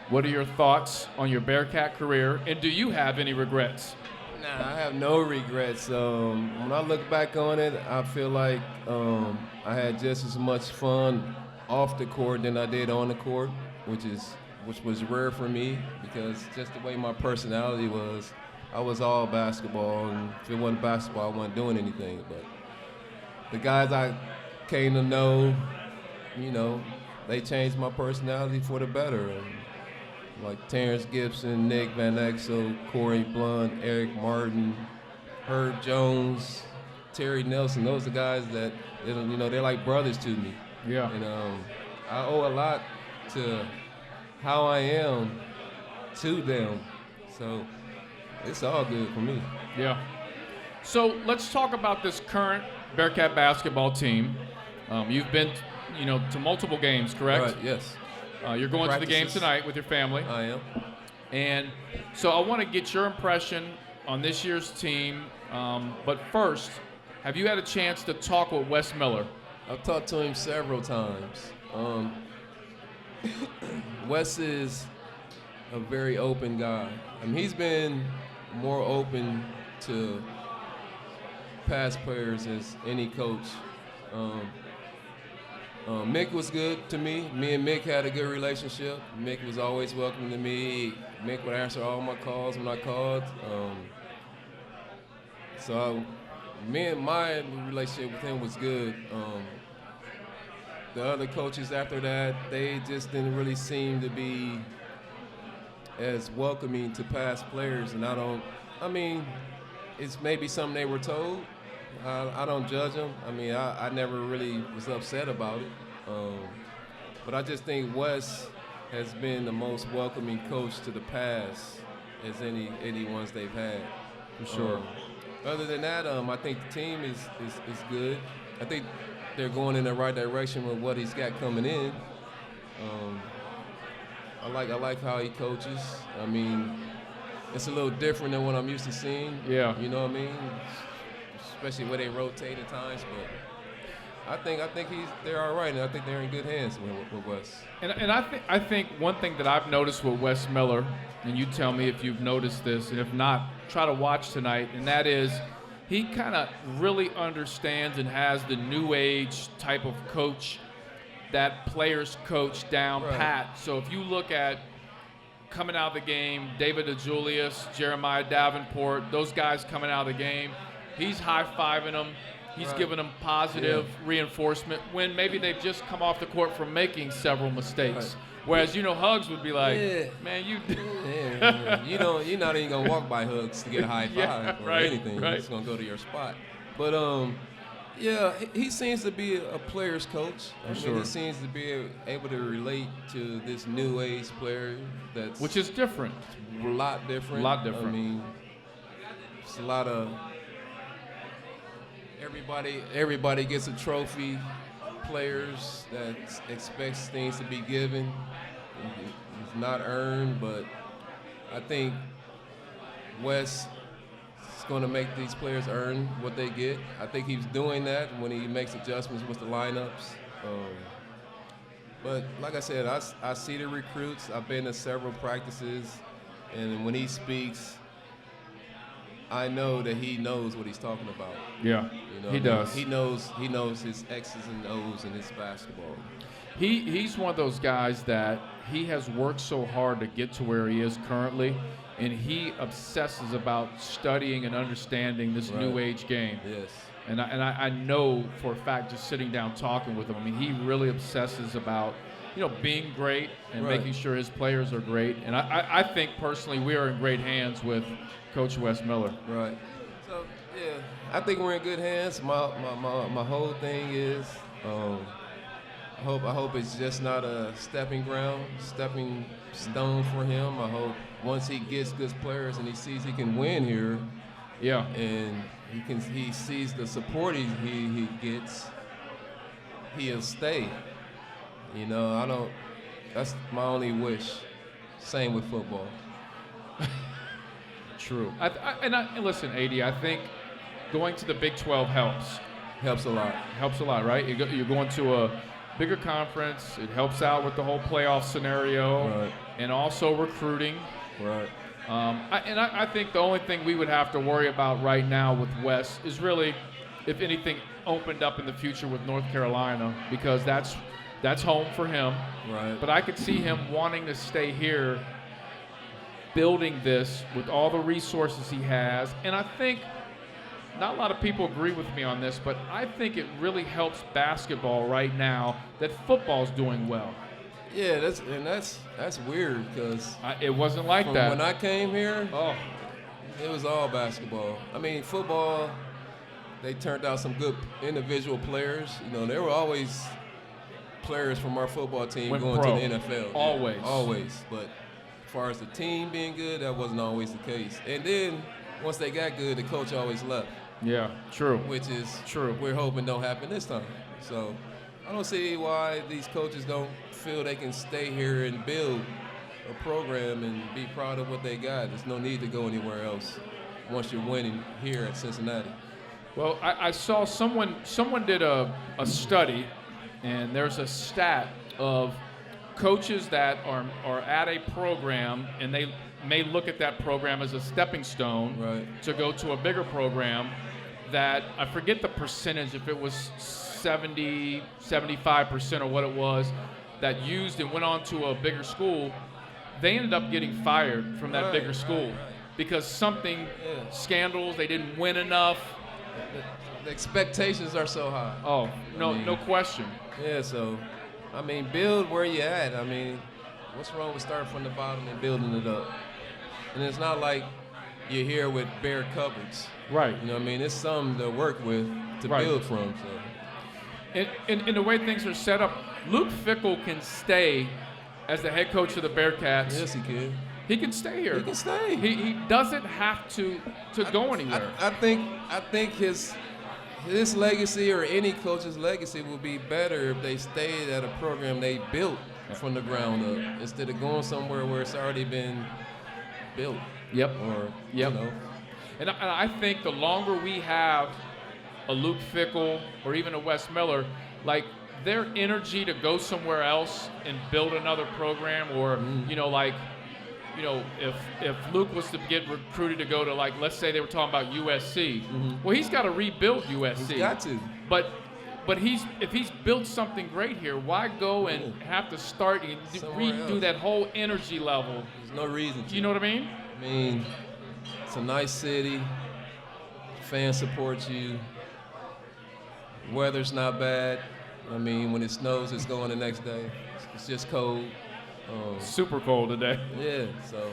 what are your thoughts on your Bearcat career, and do you have any regrets?
Nah, I have no regrets. When I look back on it, I feel like I had just as much fun off the court than I did on the court, which was rare for me because just the way my personality was, I was all basketball, and if it wasn't basketball, I wasn't doing anything. But the guys I came to know, they changed my personality for the better. And like Terrace Gibson, Nick Van Exel, Corey Blunt, Eric Martin, Herb Jones, Terry Nelson. Those are guys that, they're like brothers to me.
Yeah.
And I owe a lot to how I am to them. So it's all good for me.
Yeah. So let's talk about this current Bearcat basketball team. You've been, to multiple games, correct?
Right, yes.
You're going to the game
Practices.
tonight with your family.
I am.
And so I want to get your impression on this year's team. But first, have you had a chance to talk with Wes Miller?
I've talked to him several times. Wes is a very open guy. He's been more open to past players as any coach. Mick was good to me. Me and Mick had a good relationship. Mick was always welcoming to me. Mick would answer all my calls when I called. My relationship with him was good. The other coaches after that, they just didn't really seem to be as welcoming to past players. And it's maybe something they were told. I don't judge them. I never really was upset about it. But I just think Wes has been the most welcoming coach to the past as any ones they've had.
For sure.
Other than that, I think the team is good. I think they're going in the right direction with what he's got coming in. I like how he coaches. It's a little different than what I'm used to seeing.
Yeah.
You know what I mean? Especially where they rotate at times, but I think they're all right, and I think they're in good hands with Wes.
And I think one thing that I've noticed with Wes Miller, and you tell me if you've noticed this, and if not, try to watch tonight, and that is he kind of really understands and has the new age type of coach that players coach down pat. So if you look at coming out of the game, David DeJulius, Jeremiah Davenport, those guys coming out of the game, he's high-fiving them. He's giving them positive reinforcement when maybe they've just come off the court from making several mistakes. Whereas, Hugs would be like, man, you
you're not even going to walk by Hugs to get a high five or anything. You're just going to go to your spot. But, he seems to be a player's coach. He seems to be able to relate to this new age player
which is different.
A lot different. It's a lot of everybody gets a trophy. Players that expects things to be given. It's not earned, but I think Wes is going to make these players earn what they get. I think he's doing that when he makes adjustments with the lineups. But like I said, I see the recruits. I've been to several practices, and when he speaks, I know that he knows what he's talking about.
Yeah, he does.
He knows his X's and O's in his basketball.
He's one of those guys that he has worked so hard to get to where he is currently, and he obsesses about studying and understanding this new age game.
Yes.
And I know for a fact, just sitting down talking with him, he really obsesses about being great and making sure his players are great. And I think personally we are in great hands with Coach Wes Miller.
Right. So I think we're in good hands. My whole thing is I hope it's just not a stepping stone for him. I hope once he gets good players and he sees he can win here, and he sees the support he gets, he'll stay. That's my only wish. Same with football.
True. And listen, AD, I think going to the Big 12 helps.
Helps a lot.
Helps a lot, right? You're going to a bigger conference. It helps out with the whole playoff scenario, and also recruiting.
Right.
I think the only thing we would have to worry about right now with Wes is really, if anything opened up in the future with North Carolina, because that's home for him.
Right.
But I could see him wanting to stay here, building this with all the resources he has. And I think not a lot of people agree with me on this, but I think it really helps basketball right now that football's doing well.
Yeah, that's weird because
It wasn't like that.
When I came here,
Oh,
it was all basketball. I mean, football, they turned out some good individual players. You know, there were always players from our football team
Went
going
pro.
to the NFL.
Always.
Always. But as far as the team being good, that wasn't always the case. And then once they got good, the coach always left.
yeah, true.
Which is
True.
we're hoping don't happen this time. So I don't see why these coaches don't feel they can stay here and build a program and be proud of what they got. There's no need to go anywhere else once you're winning here at Cincinnati.
Well, I saw someone did a study, and there's a stat of coaches that are at a program, and they may look at that program as a stepping stone
Right.
to go to a bigger program, that I forget the percentage, if it was 70, 75% or what it was, that used and went on to a bigger school. They ended up getting fired from that
Right,
bigger school
right.
because something,
Yeah.
scandals, they didn't win enough.
The expectations are so high.
Oh, no,
I mean-
no question.
Yeah, so, I mean, build where you at. I mean, what's wrong with starting from the bottom and building it up? And it's not like you're here with bare cupboards.
Right.
You know what I mean? It's something to work with, to
Right.
build from. So,
In the way things are set up, Luke Fickell can stay as the head coach of the Bearcats.
yes, he can.
He can stay here.
He can stay.
He doesn't have to go anywhere.
I think his legacy or any coach's legacy will be better if they stayed at a program they built from the ground up instead of going somewhere where it's already been built.
Yep.
Or
Yep.
you know,
And I think the longer we have a Luke Fickell or even a Wes Miller, like their energy to go somewhere else and build another program, or if Luke was to get recruited to go to, like, let's say they were talking about USC, well, he's got to rebuild USC.
he's got to.
But if he's built something great here, why go and have to start and
Somewhere
redo
else.
that whole energy level?
There's no reason to.
You know what I mean?
I mean, it's a nice city. Fans support you. Weather's not bad. I mean, when it snows, it's going the next day. It's just cold.
Super cold today.
Yeah, so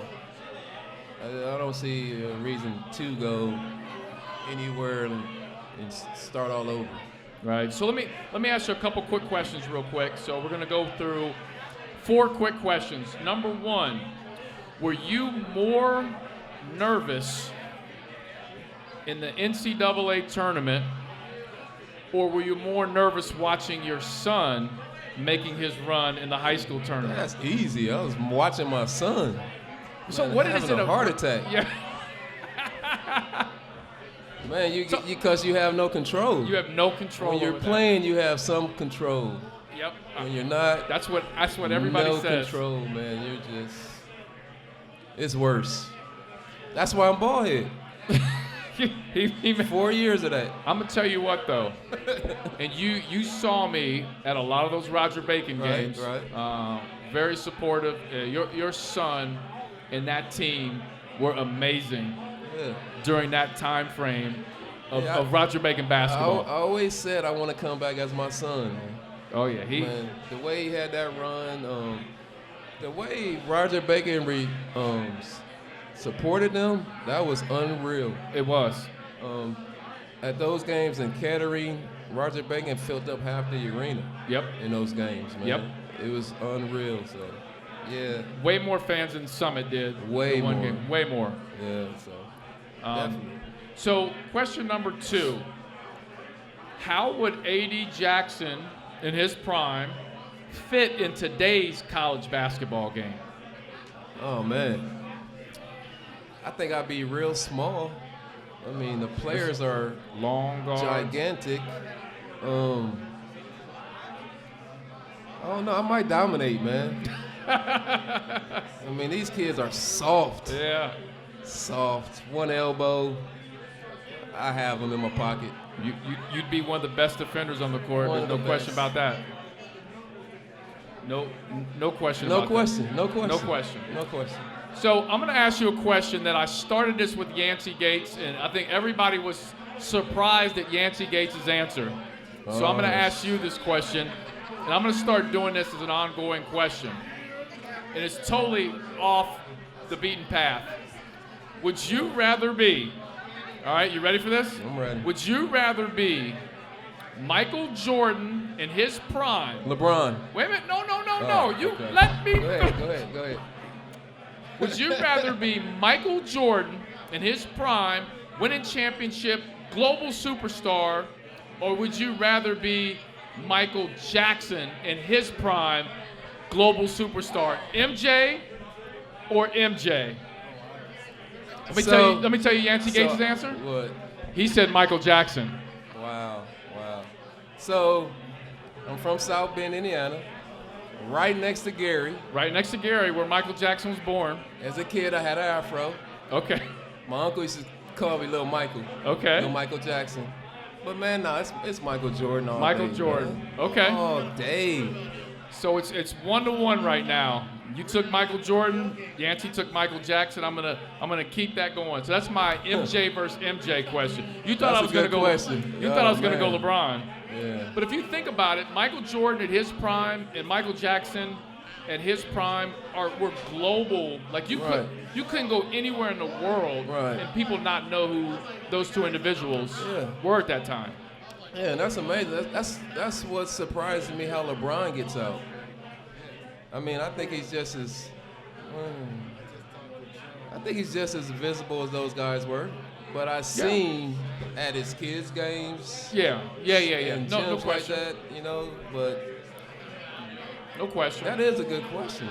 I don't see a reason to go anywhere and start all over.
Right. So let me ask you a couple quick questions real quick. So we're going to go through 4 quick questions. Number 1, were you more nervous in the NCAA tournament, or were you more nervous watching your son making his run in the high school tournament?
That's easy. I was watching my son.
So
Man,
what
having
is it?
a heart attack.
Yeah.
Man, because you have no control.
You have no control.
When you're
over that.
playing, you have some control.
Yep.
When you're not,
That's what everybody
no
says.
control, man. It's worse. That's why I'm bald head.
He
4 years of that.
I'm gonna tell you what though, and you saw me at a lot of those Roger Bacon
Right,
games.
right.
Very supportive. Your son and that team were amazing
Yeah.
during that time frame of,
Yeah,
of Roger Bacon
I
basketball.
always said I want to come back as my son. Man.
Oh yeah,
Man, the way he had that run, the way Roger Bacon supported them, that was unreal.
it was.
At those games in Kettering, Roger Bacon filled up half the arena
Yep.
in those games, man.
Yep.
It was unreal, so, yeah,
Way more fans than Summit did.
Way
in one
more.
game. Way more.
yeah, so, definitely.
So, question number 2. How would A.D. Jackson, in his prime, fit in today's college basketball game?
Oh, man. I think I'd be real small. I mean, the players are
Long guard.
gigantic. I don't know. I might dominate, man. I mean, these kids are soft.
Yeah.
Soft. One elbow. I have them in my pocket.
You'd be one of the best defenders on the court.
One
There's
of
no
the
question
best.
about that. No question
No
about
question.
that.
No question.
No question.
No question.
So I'm going to ask you a question that I started this with Yancey Gates, and I think everybody was surprised at Yancey Gates' answer. So I'm going to ask you this question, and I'm going to start doing this as an ongoing question. And it's totally off the beaten path. Would you rather be, all right, you ready for this?
I'm ready.
Would you rather be Michael Jordan in his prime?
LeBron.
Wait a minute, no. You
Okay.
let me.
Go ahead.
Would you rather be Michael Jordan in his prime, winning championship, global superstar, or would you rather be Michael Jackson in his prime, global superstar? MJ or MJ? Let me tell you Yancey Gates' answer.
What?
He said Michael Jackson.
Wow. So, I'm from South Bend, Indiana, right next to Gary.
Right next to Gary, where Michael Jackson was born.
As a kid, I had an afro.
Okay.
My uncle used to call me Little Michael.
Okay.
Little Michael Jackson. But man, it's Michael Jordan all
Michael
day,
Jordan.
man.
Okay.
All day.
So it's 1-1 right now. You took Michael Jordan. Yancey took Michael Jackson. I'm gonna keep that going. So that's my MJ versus MJ question. You thought
That's
I was
a
gonna
good
go.
question.
You thought I was gonna
man.
go LeBron.
Yeah.
But if you think about it, Michael Jordan at his prime and Michael Jackson at his prime were global. Like you couldn't go anywhere in the world and people not know who those two individuals were at that time.
Yeah, and that's amazing. That's what surprises me, how LeBron gets out. I mean, I think he's just as visible as those guys were. But I seen at his kids' games.
Yeah.
And
No
gyms
question.
like that, but
No question.
that is a good question.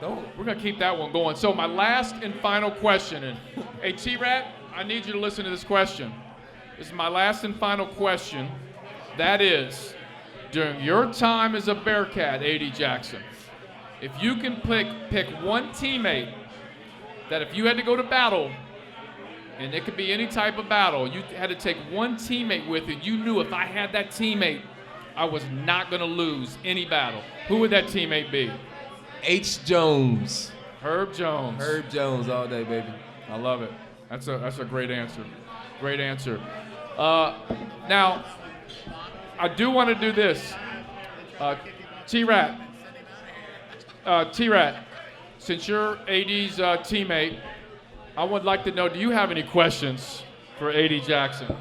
We're gonna keep that one going. So my last and final question, and hey T-Rat, I need you to listen to this question. This is my last and final question. That is, during your time as a Bearcat, A.D. Jackson, if you can pick one teammate that if you had to go to battle, and it could be any type of battle, you had to take one teammate with you, you knew if I had that teammate, I was not gonna lose any battle. Who would that teammate be?
H. Jones.
Herb Jones.
Herb Jones all day, baby.
I love it. That's a great answer. Great answer. Now, I do want to do this. T-Rat, since you're AD's teammate, I would like to know, do you have any questions for AD Jackson?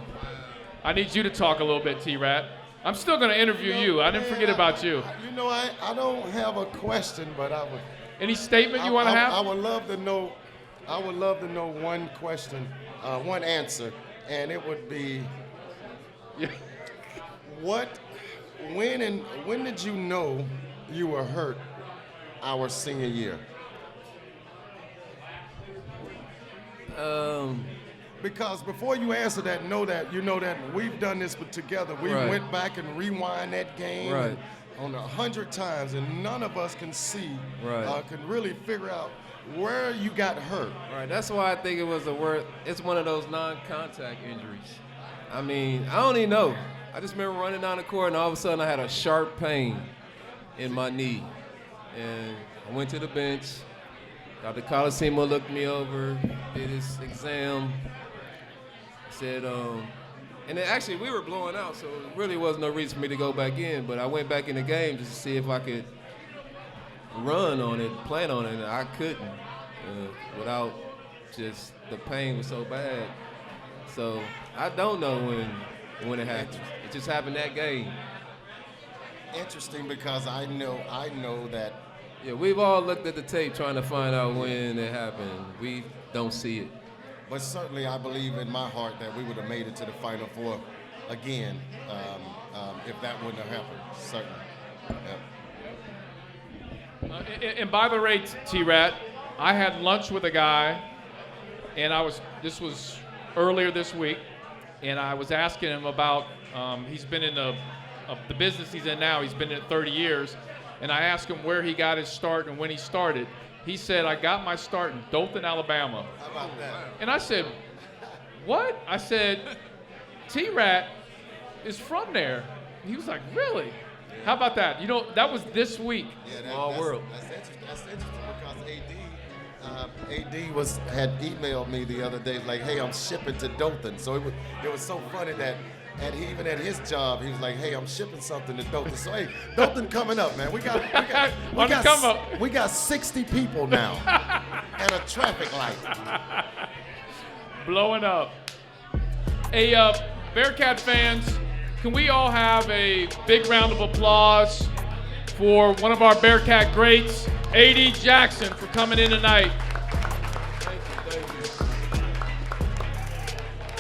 I need you to talk a little bit, T-Rat. I'm still going to interview you. I didn't forget about you.
I don't have a question, but I would.
Any statement you want to have?
I would love to know. I would love to know one question, one answer, and it would be, when did you know you were hurt our senior year? Because before you answer that, you know that we've done this together. We went back and rewind that game on 100 times, and none of us can see, can really figure out where you got hurt.
Right. That's why I think it's one of those non-contact injuries. I mean, I don't even know. I just remember running down the court, and all of a sudden I had a sharp pain in my knee, and I went to the bench. Dr. Colosimo looked me over, did his exam, said, and then actually we were blowing out, so there really was no reason for me to go back in, but I went back in the game just to see if I could run on it, plan on it, and I couldn't without just the pain was so bad. So I don't know when it happened. It just happened that game.
Interesting, because I know that.
Yeah, we've all looked at the tape trying to find out when it happened. We don't see it.
But certainly I believe in my heart that we would have made it to the Final Four again if that wouldn't have happened, certainly. Yeah.
And by the way, T-Rat, I had lunch with a guy, and this was earlier this week, and I was asking him about, he's been in the business he's in now, he's been in it 30 years, and I asked him where he got his start and when he started. He said, I got my start in Dothan, Alabama.
How about that?
And I said, what? I said, T-Rat is from there. And he was like, really? Yeah. How about that? That was this week.
Yeah,
Small world.
That's interesting because AD, AD had emailed me the other day, like, hey, I'm shipping to Dothan. So it was so funny that even at his job, he was like, hey, I'm shipping something to Dothan. So, hey, Dothan coming up, man. We got 60 people now and a traffic light.
Blowing up. Hey, Bearcat fans, can we all have a big round of applause for one of our Bearcat greats, A.D. Jackson, for coming in tonight. Thank you.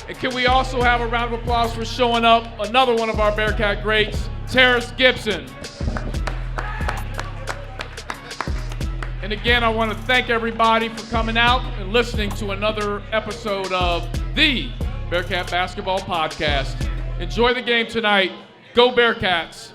And can we also have a round of applause for showing up, another one of our Bearcat greats, Terrace Gibson. And again, I want to thank everybody for coming out and listening to another episode of the Bearcat Basketball Podcast. Enjoy the game tonight. Go Bearcats.